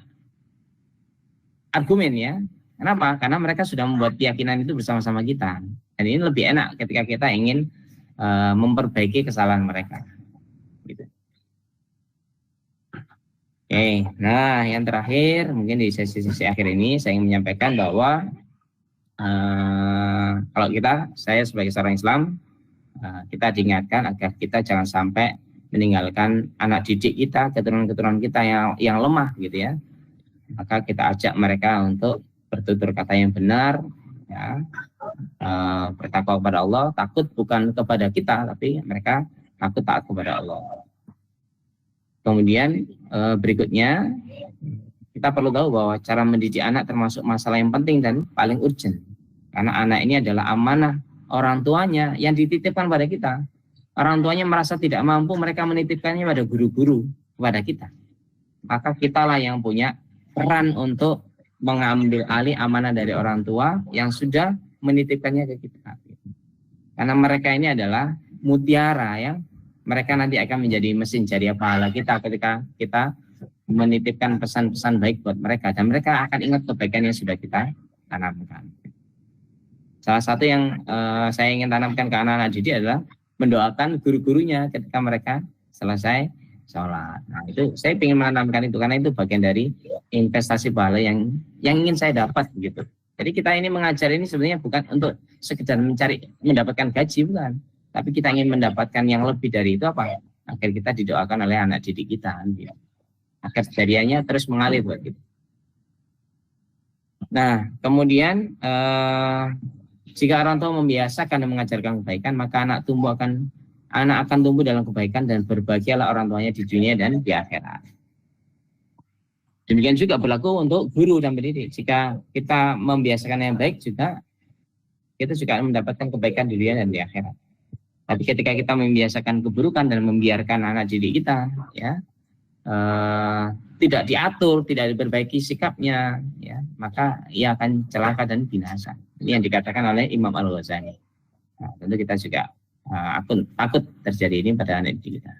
argumen ya. Kenapa? Karena mereka sudah membuat keyakinan itu bersama-sama kita. Dan ini lebih enak ketika kita ingin memperbaiki kesalahan mereka. Gitu. Oke, nah yang terakhir mungkin di sesi akhir ini saya ingin menyampaikan bahwa kalau saya sebagai seorang Islam, kita diingatkan agar kita jangan sampai meninggalkan anak didik kita, keturunan-keturunan kita yang lemah gitu ya. Maka kita ajak mereka untuk bertutur kata yang benar, ya, bertakwa kepada Allah, takut bukan kepada kita, tapi mereka takut taat kepada Allah. Kemudian berikutnya kita perlu tahu bahwa cara mendidik anak termasuk masalah yang penting dan paling urgent. Karena anak ini adalah amanah orang tuanya yang dititipkan pada kita. Orang tuanya merasa tidak mampu, mereka menitipkannya pada guru-guru, kepada kita. Maka kitalah yang punya peran untuk mengambil alih amanah dari orang tua yang sudah menitipkannya ke kita. Karena mereka ini adalah mutiara yang mereka nanti akan menjadi mesin jariah pahala kita ketika kita menitipkan pesan-pesan baik buat mereka. Dan mereka akan ingat kebaikan yang sudah kita tanamkan. Salah satu yang saya ingin tanamkan ke anak-anak didik adalah mendoakan guru-gurunya ketika mereka selesai sholat. Nah itu saya ingin menanamkan itu karena itu bagian dari investasi pahala yang ingin saya dapat gitu. Jadi kita ini mengajar ini sebenarnya bukan untuk sekedar mendapatkan gaji, bukan. Tapi kita ingin mendapatkan yang lebih dari itu apa? Agar kita didoakan oleh anak didik kita. Gitu. Agar jariahnya terus mengalir buat kita. Nah, kemudian jika orang tua membiasakan dan mengajarkan kebaikan, maka anak akan tumbuh dalam kebaikan dan berbahagialah orang tuanya di dunia dan di akhirat. Demikian juga berlaku untuk guru dan pendidik. Jika kita membiasakan yang baik juga, kita juga mendapatkan kebaikan di dunia dan di akhirat. Tapi ketika kita membiasakan keburukan dan membiarkan anak didik kita, ya, tidak diatur, tidak diperbaiki sikapnya, ya, maka ia akan celaka dan binasa. Ini yang dikatakan oleh Imam Al-Ghazali. Nah, tentu kita juga takut terjadi ini pada anak didik kita.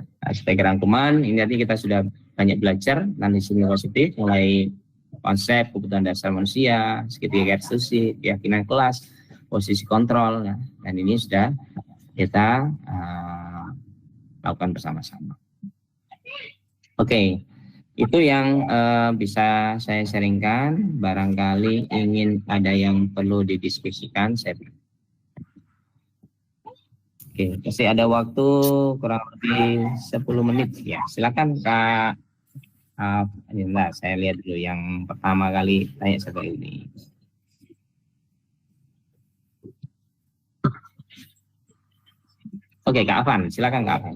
Nah, sebagai rangkuman, ini nanti kita sudah banyak belajar tentang sisi positif, mulai konsep kebutuhan dasar manusia, segitiga garis fungsi, keyakinan kelas, posisi kontrol, ya, dan ini sudah kita lakukan bersama-sama. Oke, itu yang bisa saya sharingkan. Barangkali ingin ada yang perlu didiskusikan, saya beri. Oke, masih ada waktu kurang lebih 10 menit. Ya, silakan Kak. Saya lihat dulu yang pertama kali tanya seperti ini. Oke, Kak Afan, silakan Kak Afan.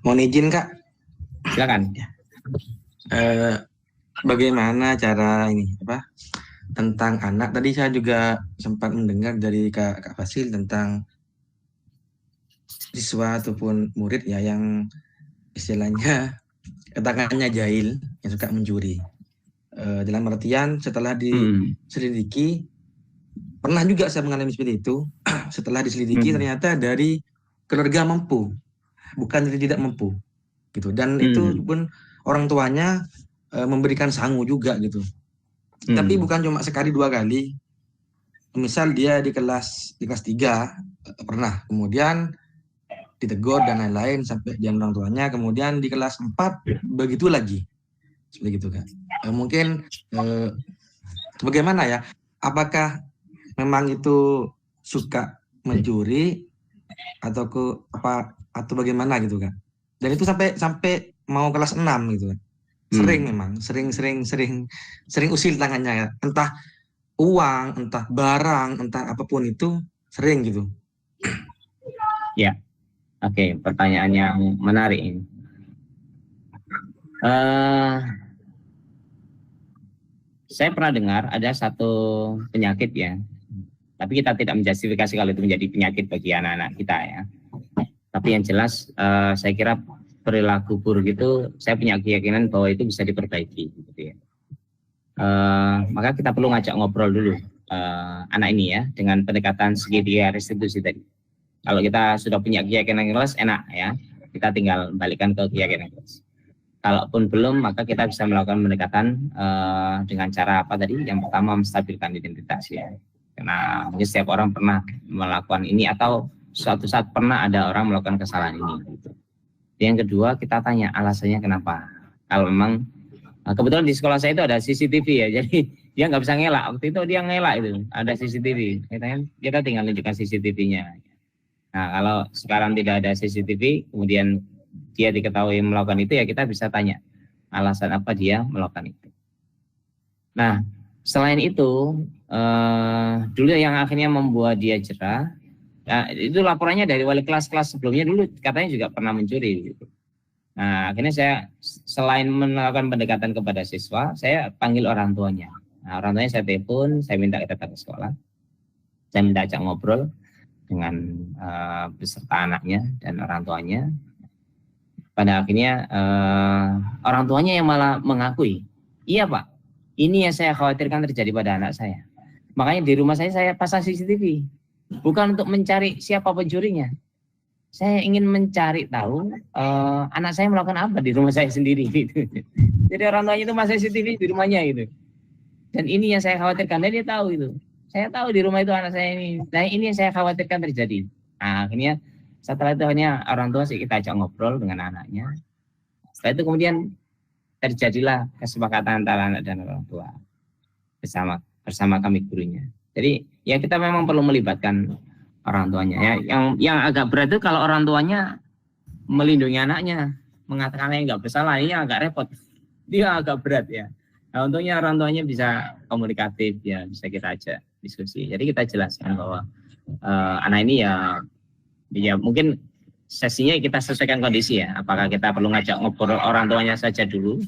Mohon izin Kak, Silakan. bagaimana cara ini tentang anak? Tadi saya juga sempat mendengar dari Kak Fasil tentang siswa ataupun murid ya yang istilahnya katakannya jahil, yang suka mencuri. Dalam artian setelah diselidiki, pernah juga saya mengalami seperti itu. Setelah diselidiki ternyata dari keluarga mampu, bukan dari tidak mampu gitu. Dan itu pun orang tuanya memberikan sangu juga gitu. Tapi bukan cuma sekali 2 kali. Misal dia di kelas 3 pernah, kemudian ditegur dan lain-lain sampai jangan orang tuanya, kemudian di kelas 4 begitu lagi. Seperti itu kan. Mungkin bagaimana ya? Apakah memang itu suka mencuri atau atau bagaimana gitu kan? Dan itu sampai mau kelas 6 gitu kan. Sering usil tangannya ya. Entah uang, entah barang, entah apapun itu sering gitu. Ya. Oke, pertanyaan yang menarik ini. Saya pernah dengar ada satu penyakit ya, tapi kita tidak menjustifikasi kalau itu menjadi penyakit bagi anak-anak kita ya. Tapi yang jelas saya kira perilaku buruk itu saya punya keyakinan bahwa itu bisa diperbaiki gitu ya. Maka kita perlu ngajak ngobrol dulu anak ini ya dengan pendekatan segitiga restitusi tadi. Kalau kita sudah punya keyakinan yang jelas enak ya, kita tinggal balikkan ke keyakinan yang jelas. Kalaupun belum, maka kita bisa melakukan pendekatan dengan cara apa tadi? Yang pertama menstabilkan identitas ya. Karena mungkin setiap orang pernah melakukan ini atau suatu saat pernah ada orang melakukan kesalahan ini. Gitu. Yang kedua kita tanya alasannya kenapa. Kalau memang kebetulan di sekolah saya itu ada CCTV ya, jadi dia nggak bisa ngelak. Waktu itu dia ngelak itu, ada CCTV. Kita tinggal tunjukkan CCTV-nya. Nah kalau sekarang tidak ada CCTV, kemudian dia diketahui melakukan itu ya kita bisa tanya alasan apa dia melakukan itu. Nah selain itu dulu yang akhirnya membuat dia jera, itu laporannya dari wali kelas-kelas sebelumnya dulu katanya juga pernah mencuri gitu. Nah akhirnya saya selain melakukan pendekatan kepada siswa, saya panggil orang tuanya. Nah, orang tuanya saya telepon, saya minta datang ke sekolah, saya minta ajak ngobrol dengan beserta anaknya dan orang tuanya. Pada akhirnya orang tuanya yang malah mengakui, iya Pak, ini yang saya khawatirkan terjadi pada anak saya. Makanya di rumah saya pasang CCTV, bukan untuk mencari siapa pencurinya. Saya ingin mencari tahu anak saya melakukan apa di rumah saya sendiri. Gitu. Jadi orang tuanya itu masih CCTV di rumahnya gitu. Dan ini yang saya khawatirkan, dan dia tahu itu. Saya tahu di rumah itu anak saya ini. Nah ini yang saya khawatirkan terjadi. Nah akhirnya setelah itu akhirnya orang tua sih kita ajak ngobrol dengan anaknya. Setelah itu kemudian terjadilah kesepakatan antara anak dan orang tua bersama kami gurunya. Jadi ya kita memang perlu melibatkan orang tuanya. Ya, yang agak berat itu kalau orang tuanya melindungi anaknya, mengatakan anaknya nggak bersalah, ini agak repot. Dia agak berat ya. Nah, untungnya orang tuanya bisa komunikatif ya, bisa kita ajak diskusi. Jadi kita jelaskan bahwa anak ini ya mungkin sesinya kita sesuaikan kondisi ya. Apakah kita perlu ngajak ngobrol orang tuanya saja dulu?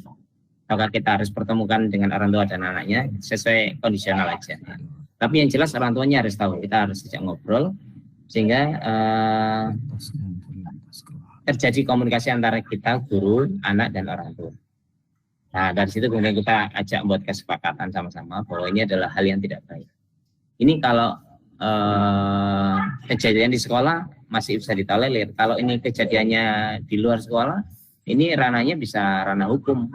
Apakah kita harus pertemukan dengan orang tua dan anaknya? Sesuai kondisional aja. Tapi yang jelas orang tuanya harus tahu. Kita harus ajak ngobrol sehingga terjadi komunikasi antara kita, guru, anak, dan orang tua. Nah dari situ kemudian kita ajak buat kesepakatan sama-sama bahwa ini adalah hal yang tidak baik. Ini kalau kejadian di sekolah masih bisa ditolerir. Kalau ini kejadiannya di luar sekolah, ini ranahnya bisa ranah hukum,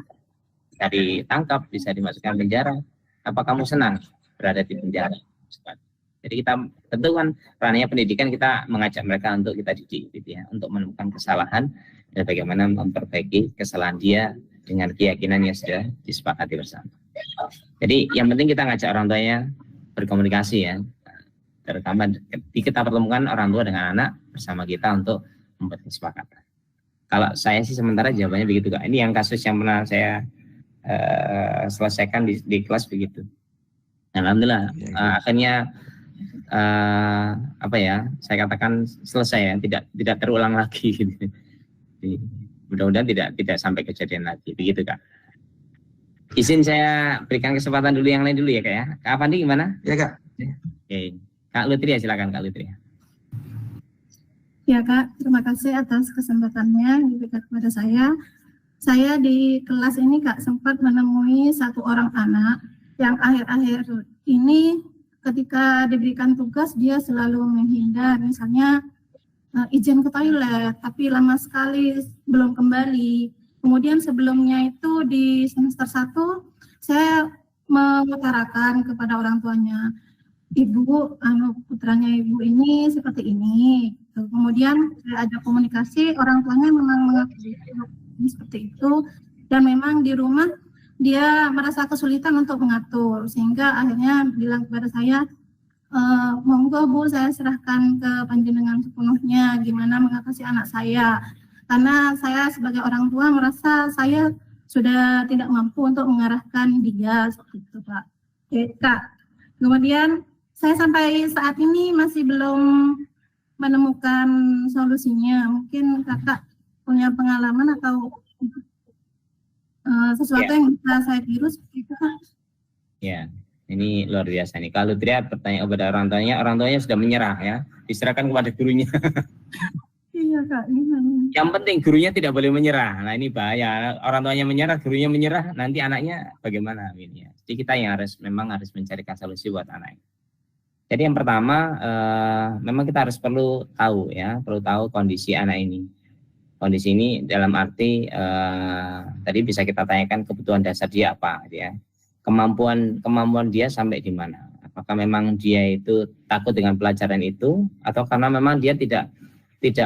bisa ditangkap, bisa dimasukkan penjara. Apa kamu senang berada di penjara? Jadi kita tentu kan ranahnya pendidikan, kita mengajak mereka untuk kita didik, gitu ya, untuk menemukan kesalahan dan bagaimana memperbaiki kesalahan dia dengan keyakinan yang sudah disepakati bersama. Jadi yang penting kita ngajak orang tuanya berkomunikasi ya. Terutama kita pertemukan orang tua dengan anak bersama kita untuk membuat kesepakatan. Kalau saya sih sementara jawabannya begitu Kak. Ini yang kasus yang pernah saya selesaikan di kelas begitu. Alhamdulillah akhirnya saya katakan selesai ya, tidak terulang lagi. Gitu. Jadi, mudah-mudahan tidak sampai kejadian lagi, begitu Kak. Izin saya berikan kesempatan dulu yang lain dulu ya Kak ya. Kak Pandi gimana? Ya Kak. Oke. Kak Lutria, silakan Kak Lutria. Ya Kak, terima kasih atas kesempatannya yang diberikan kepada saya. Saya di kelas ini Kak sempat menemui satu orang anak yang akhir-akhir ini ketika diberikan tugas dia selalu menghindar, misalnya izin ke toilet, tapi lama sekali belum kembali. Kemudian sebelumnya itu di semester 1 saya mengutarakan kepada orang tuanya, Ibu, putranya Ibu ini seperti ini. Kemudian saya ajak komunikasi, orang tuanya memang mengakui seperti itu, dan memang di rumah dia merasa kesulitan untuk mengatur, sehingga akhirnya bilang kepada saya, monggo Bu, saya serahkan ke panjenengan sepenuhnya gimana mengatasi anak saya. Karena saya sebagai orang tua merasa saya sudah tidak mampu untuk mengarahkan dia seperti itu Pak. Oke, Kak. Kemudian saya sampai saat ini masih belum menemukan solusinya. Mungkin Kakak punya pengalaman atau sesuatu yang bisa saya tiru seperti itu Kak? Ya, ini luar biasa nih. Kalau tidak bertanya kepada orang tuanya sudah menyerah ya, diserahkan kepada gurunya. Iya Kak, Yang penting gurunya tidak boleh menyerah. Nah ini bahaya. Orang tuanya menyerah, gurunya menyerah, nanti anaknya bagaimana? Ini ya. Jadi kita yang memang harus mencarikan solusi buat anak. Jadi yang pertama, memang kita perlu tahu kondisi anak ini. Kondisi ini dalam arti tadi bisa kita tanyakan kebutuhan dasar dia apa, ya. Kemampuan dia sampai di mana? Apakah memang dia itu takut dengan pelajaran itu, atau karena memang dia tidak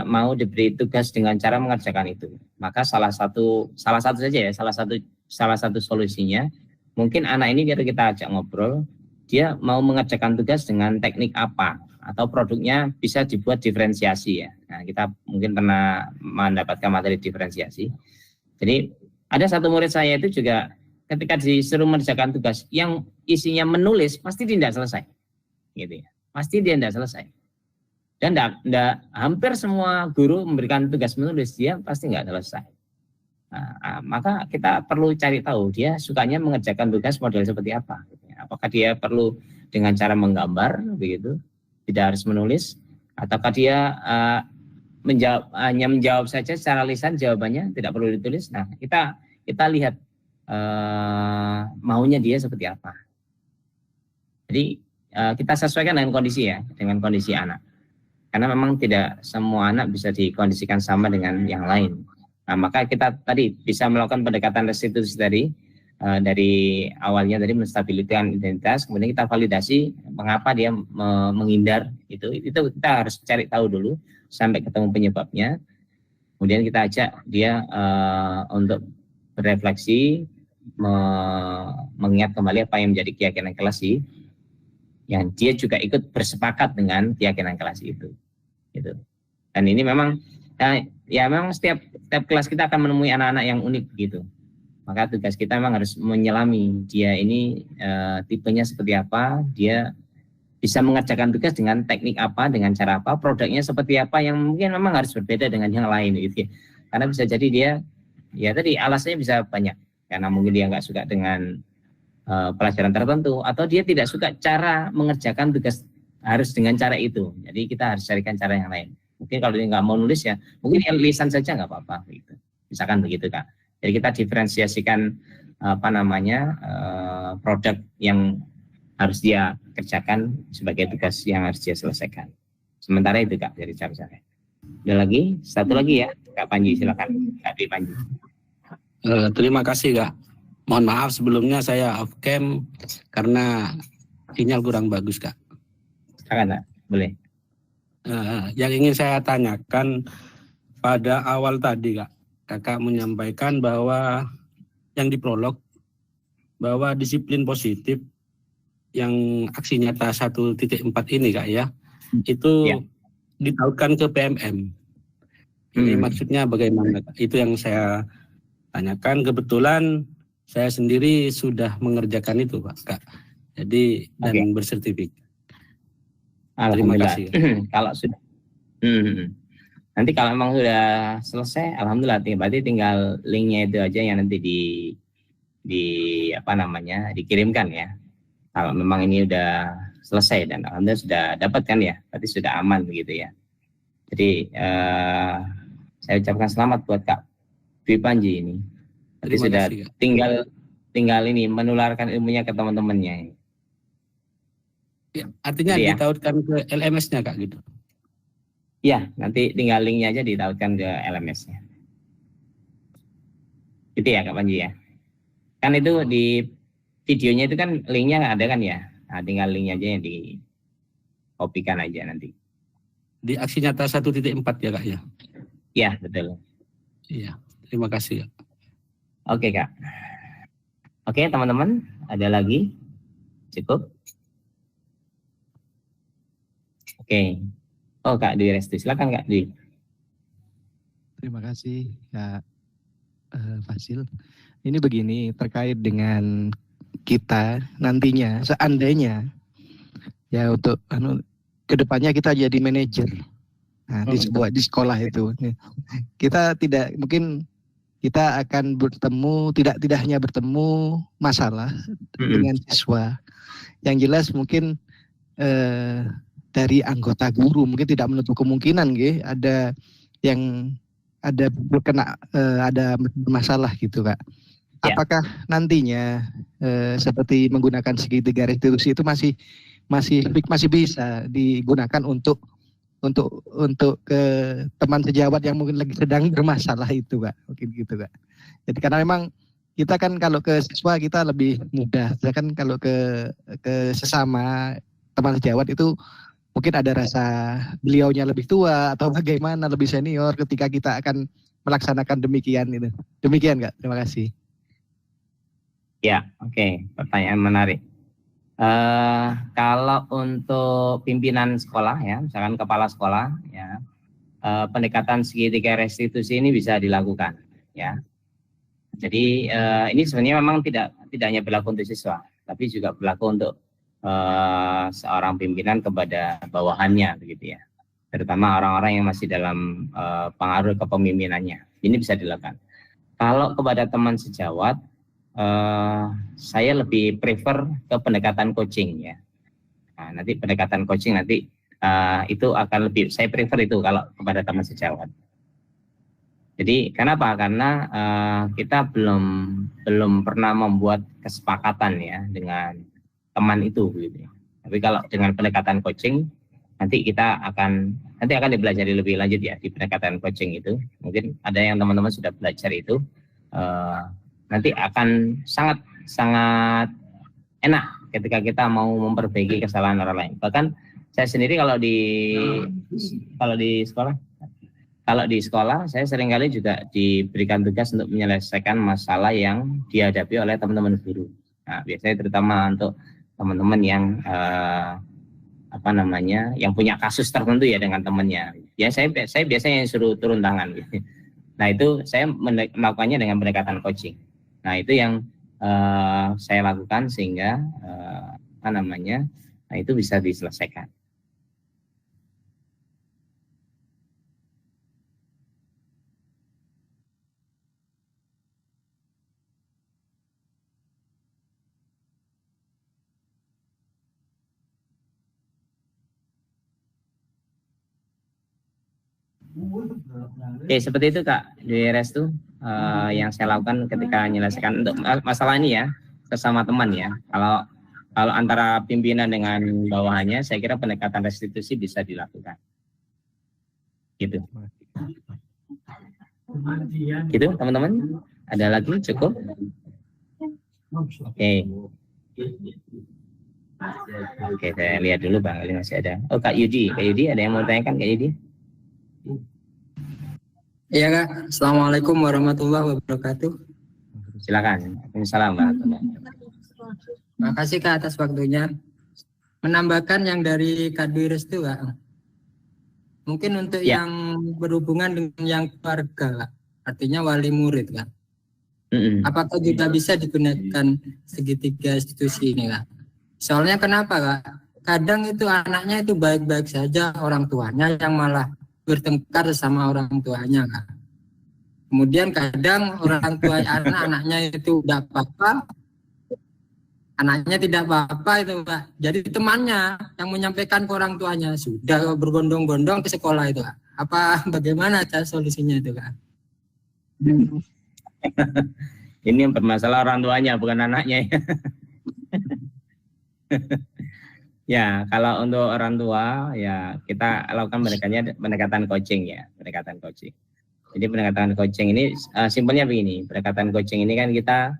mau diberi tugas dengan cara mengerjakan itu? Maka salah satu solusinya mungkin anak ini biar kita ajak ngobrol, dia mau mengerjakan tugas dengan teknik apa, atau produknya bisa dibuat diferensiasi ya. Nah, kita mungkin pernah mendapatkan materi diferensiasi. Jadi ada satu murid saya itu juga ketika disuruh mengerjakan tugas yang isinya menulis, pasti dia tidak selesai, gitu ya. Pasti dia tidak selesai. Dan hampir semua guru memberikan tugas menulis, dia pasti nggak selesai. Nah, maka kita perlu cari tahu dia sukanya mengerjakan tugas model seperti apa. Apakah dia perlu dengan cara menggambar, begitu, tidak harus menulis, ataukah dia hanya menjawab saja secara lisan, jawabannya tidak perlu ditulis. Nah, kita lihat maunya dia seperti apa. Jadi kita sesuaikan dengan kondisi ya, dengan kondisi anak. Karena memang tidak semua anak bisa dikondisikan sama dengan yang lain. Nah, maka kita tadi bisa melakukan pendekatan restitusi dari awalnya tadi menstabiliskan identitas, kemudian kita validasi mengapa dia menghindar itu kita harus cari tahu dulu sampai ketemu penyebabnya. Kemudian kita ajak dia untuk berefleksi, mengingat kembali apa yang menjadi keyakinan kelas yang dia juga ikut bersepakat dengan keyakinan kelas itu. Gitu. Dan ini memang memang setiap kelas kita akan menemui anak-anak yang unik gitu. Maka tugas kita memang harus menyelami dia ini tipenya seperti apa, dia bisa mengerjakan tugas dengan teknik apa, dengan cara apa, produknya seperti apa yang mungkin memang harus berbeda dengan yang lain gitu ya. Karena bisa jadi dia ya tadi alasannya bisa banyak, karena mungkin dia nggak suka dengan pelajaran tertentu, atau dia tidak suka cara mengerjakan tugas harus dengan cara itu. Jadi kita harus carikan cara yang lain. Mungkin kalau dia nggak mau nulis ya, mungkin yang lisan saja nggak apa-apa gitu. Misalkan begitu Kak. Jadi kita diferensiasikan produk yang harus dia kerjakan sebagai tugas yang harus dia selesaikan. Sementara itu Kak dari cara saya. Ada lagi? Satu lagi ya, Kak Panji, silakan. Kak Dwi Panji. Terima kasih Kak. Mohon maaf sebelumnya saya off cam karena sinyal kurang bagus Kak. Silakan Kak, boleh. Yang ingin saya tanyakan pada awal tadi Kak, Kakak menyampaikan bahwa yang di prolog bahwa disiplin positif yang aksi nyata 1.4 ini Kak ya, itu ditautkan ke PMM. Ini maksudnya bagaimana Kak? Itu yang saya tanyakan. Kebetulan saya sendiri sudah mengerjakan itu Pak Kak. Jadi dan bersertifikat. Terima kasih. Kalau sudah Nanti kalau memang sudah selesai, alhamdulillah, berarti tinggal linknya itu aja yang nanti di apa namanya dikirimkan ya. Kalau memang ini udah selesai dan alhamdulillah sudah dapatkan ya, berarti sudah aman begitu ya. Jadi saya ucapkan selamat buat Kak Dwi Panji ini. Berarti sudah kasih, tinggal ini menularkan ilmunya ke teman-temannya. Ya, artinya jadi, ditautkan ke LMS-nya Kak gitu. Ya, nanti tinggal linknya aja ditautkan ke LMS-nya. Itu ya Kak Panji ya. Kan itu di videonya itu kan linknya nggak ada kan ya. Nah, tinggal linknya aja yang dikopikan aja nanti. Di aksi nyata 1.4 ya Kak ya? Iya, betul. Iya, terima kasih ya. Oke Kak. Oke teman-teman, ada lagi? Cukup? Oke. Oh Kak Dwi Resti, silakan Kak Dwi. Terima kasih Kak Fasil. Ini begini, terkait dengan kita nantinya, seandainya ya untuk kedepannya kita jadi manajer. Nah, di sekolah itu kita tidak mungkin kita akan bertemu tidak hanya bertemu masalah dengan siswa. Yang jelas mungkin dari anggota guru mungkin tidak menutup kemungkinan ada yang ada ada masalah gitu Kak. Ya. Apakah nantinya seperti menggunakan segitiga restitusi itu masih bisa digunakan untuk ke teman sejawat yang mungkin lagi sedang bermasalah itu Kak, mungkin gitu Kak. Jadi karena memang kita kan kalau ke siswa kita lebih mudah, sedangkan kalau ke sesama teman sejawat itu mungkin ada rasa beliaunya lebih tua atau bagaimana lebih senior ketika kita akan melaksanakan demikian itu. Demikian Kak, terima kasih. Ya, oke. Pertanyaan menarik. Kalau untuk pimpinan sekolah ya, misalkan kepala sekolah ya, pendekatan segitiga restitusi ini bisa dilakukan ya. Jadi ini sebenarnya memang tidak hanya berlaku untuk siswa, tapi juga berlaku untuk seorang pimpinan kepada bawahannya begitu ya. Terutama orang-orang yang masih dalam pengaruh kepemimpinannya. Ini bisa dilakukan. Kalau kepada teman sejawat, saya lebih prefer ke pendekatan coaching ya. Nah, nanti pendekatan coaching nanti itu akan lebih saya prefer itu kalau kepada teman sejawat. Jadi kenapa? Karena kita belum pernah membuat kesepakatan ya dengan teman itu gitu. Tapi kalau dengan pendekatan coaching nanti akan dipelajari lebih lanjut ya di pendekatan coaching itu. Mungkin ada yang teman-teman sudah belajar itu. Nanti akan sangat enak ketika kita mau memperbaiki kesalahan orang lain. Bahkan saya sendiri kalau di sekolah saya seringkali juga diberikan tugas untuk menyelesaikan masalah yang dihadapi oleh teman-teman guru. Nah, biasanya terutama untuk teman-teman yang yang punya kasus tertentu ya dengan temannya. Ya saya biasanya suruh turun tangan. Nah itu saya melakukannya dengan pendekatan coaching. Nah itu yang saya lakukan sehingga itu bisa diselesaikan. Oke, seperti itu Kak di Restu yang saya lakukan ketika menyelesaikan untuk masalah ini ya sesama teman ya. Kalau antara pimpinan dengan bawahannya, saya kira pendekatan restitusi bisa dilakukan. Gitu. Gitu teman-teman. Ada lagi cukup? Oke, saya lihat dulu Bang Ali masih ada. Oh Kak Yudi ada yang mau tanyakan Kak Yudi? Iya Kak, Assalamualaikum warahmatullahi wabarakatuh. Silakan. Waalaikumsalam warahmatullahi wabarakatuh. Terima kasih Kak atas waktunya. Menambahkan yang dari Kak Dwi Restu Kak. Mungkin untuk yang berhubungan dengan yang keluarga Kak, artinya wali murid Kak. Apakah juga bisa digunakan segitiga institusi ini Kak? Soalnya kenapa Kak? Kadang itu anaknya itu baik-baik saja, orang tuanya yang malah bertengkar sama orang tuanya, Kak. Kemudian kadang orang tua anak-anaknya itu tidak apa-apa, anaknya tidak apa-apa itu, Pak. Jadi temannya yang menyampaikan ke orang tuanya sudah berbondong-bondong ke sekolah itu, Kak. Apa bagaimana cara solusinya itu, Kak? Ini yang bermasalah orang tuanya, bukan anaknya. Ya, kalau untuk orang tua ya kita lakukan pendekatan coaching ya, pendekatan coaching. Jadi pendekatan coaching ini simpelnya begini, pendekatan coaching ini kan kita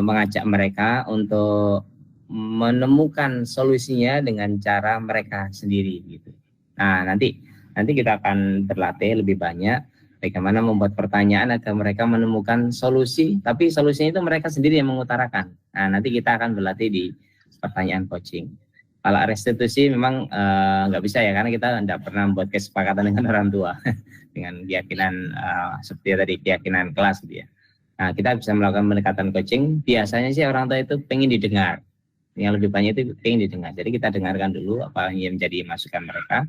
mengajak mereka untuk menemukan solusinya dengan cara mereka sendiri gitu. Nah, nanti kita akan berlatih lebih banyak bagaimana membuat pertanyaan agar mereka menemukan solusi, tapi solusinya itu mereka sendiri yang mengutarakan. Nah, nanti kita akan berlatih di pertanyaan coaching. Kalau restitusi memang nggak bisa ya, karena kita tidak pernah membuat kesepakatan dengan orang tua dengan keyakinan seperti tadi keyakinan kelas gitu ya. Nah, kita bisa melakukan pendekatan coaching. Biasanya sih orang tua itu pengen didengar, yang lebih banyak itu pengen didengar. Jadi kita dengarkan dulu apa yang menjadi masukan mereka.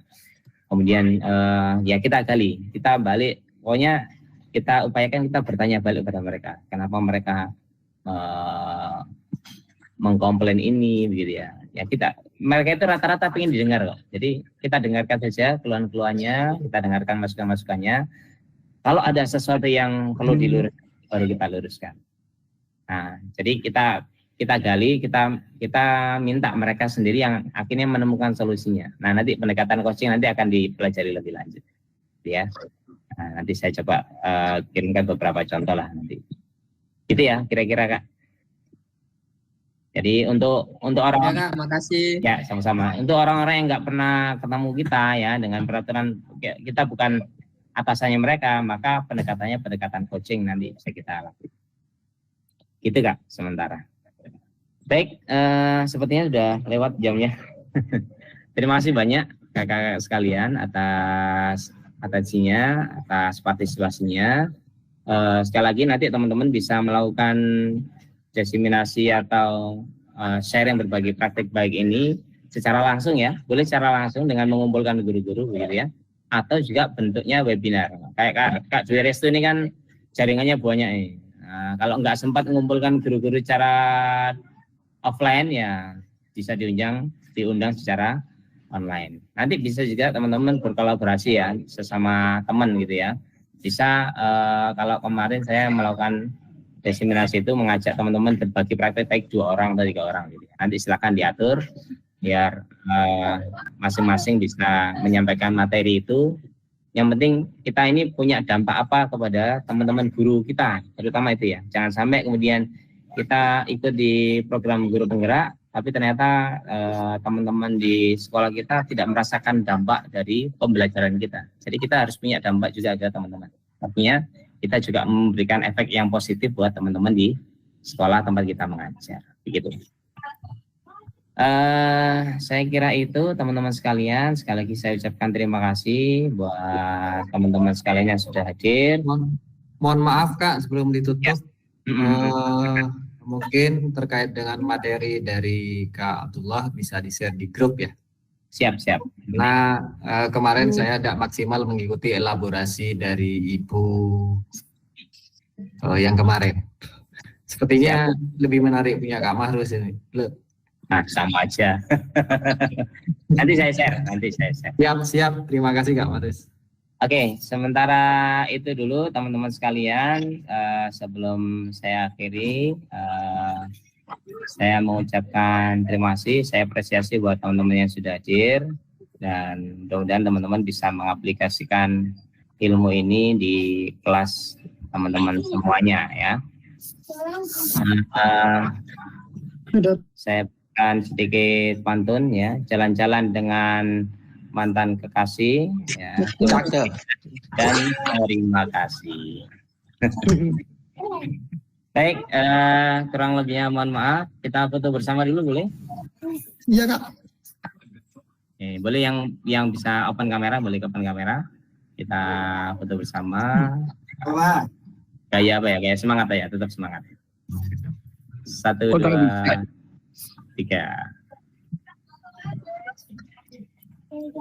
Kemudian ya kita gali, kita balik. Pokoknya kita upayakan kita bertanya balik kepada mereka. Kenapa mereka mengkomplain ini begitu ya. Ya mereka itu rata-rata pengen didengar kok. Jadi kita dengarkan saja keluhan-keluhannya, kita dengarkan masukan-masukannya. Kalau ada sesuatu yang perlu diluruskan, baru kita luruskan. Nah, jadi kita gali, kita minta mereka sendiri yang akhirnya menemukan solusinya. Nah, nanti pendekatan coaching nanti akan dipelajari lebih lanjut, ya. Nah, nanti saya coba kirimkan beberapa contoh lah nanti. Gitu ya, kira-kira Kak. Jadi untuk orang, ya Kak, makasih. Ya, sama-sama. Untuk orang-orang yang nggak pernah ketemu kita ya dengan peraturan kita bukan atasannya mereka, maka pendekatannya pendekatan coaching nanti bisa kita lakukan. Gitu Kak, sementara. Baik, sepertinya sudah lewat jamnya. Terima kasih banyak kakak sekalian atas atensinya, atas partisipasinya. Sekali lagi nanti teman-teman bisa melakukan diseminasi atau sharing berbagi praktik baik ini secara langsung ya, boleh secara langsung dengan mengumpulkan guru-guru begitu ya, atau juga bentuknya webinar. Kayak Kak Dwi Restu ini kan jaringannya banyak nih. Nah, kalau nggak sempat mengumpulkan guru-guru secara offline ya bisa diundang secara online. Nanti bisa juga teman-teman berkolaborasi ya sesama teman gitu ya. Bisa kalau kemarin saya melakukan diseminasi itu mengajak teman-teman berbagi praktek baik 2 orang atau 3 orang gitu. Nanti silakan diatur biar masing-masing bisa menyampaikan materi itu. Yang penting kita ini punya dampak apa kepada teman-teman guru kita, terutama itu ya. Jangan sampai kemudian kita ikut di program guru penggerak, tapi ternyata teman-teman di sekolah kita tidak merasakan dampak dari pembelajaran kita. Jadi kita harus punya dampak juga ke teman-teman. Artinya kita juga memberikan efek yang positif buat teman-teman di sekolah tempat kita mengajar. Begitu. Saya kira itu teman-teman sekalian. Sekali lagi saya ucapkan terima kasih buat teman-teman sekalian yang sudah hadir. Mohon maaf Kak sebelum ditutup. Ya. Mungkin terkait dengan materi dari Kak Abdullah bisa di-share di grup ya. Siap. Nah, kemarin saya tidak maksimal mengikuti elaborasi dari Ibu yang kemarin. Sepertinya lebih menarik punya Kak Mahrus ini. Nah, sama aja. Nanti saya share. Siap. Terima kasih Kak Mahrus. Oke, sementara itu dulu teman-teman sekalian. Sebelum saya akhiri, saya mengucapkan terima kasih, saya apresiasi buat teman-teman yang sudah hadir dan mudah-mudahan teman-teman bisa mengaplikasikan ilmu ini di kelas teman-teman semuanya ya. Saya berikan sedikit pantun ya, jalan-jalan dengan mantan kekasih ya, dan terima kasih. Baik, kurang lebihnya mohon maaf. Kita foto bersama dulu boleh? Iya Kak. Boleh yang bisa open kamera, boleh open kamera. Kita foto bersama. Gaya apa ya? Gaya semangat ya, tetap semangat. 1, 2, 3.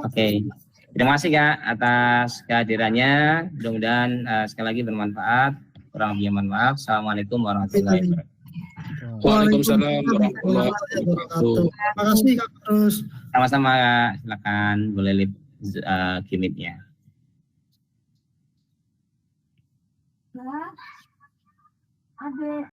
Oke. Terima kasih Kak atas kehadirannya. Mudah-mudahan sekali lagi bermanfaat. Kurang lebihnya mohon maaf. Assalamualaikum warahmatullahi wabarakatuh. Waalaikumsalam warahmatullahi wabarakatuh. Terima kasih Kak Terus. Sama-sama Kak. Silakan boleh live Gmeet-nya. Ada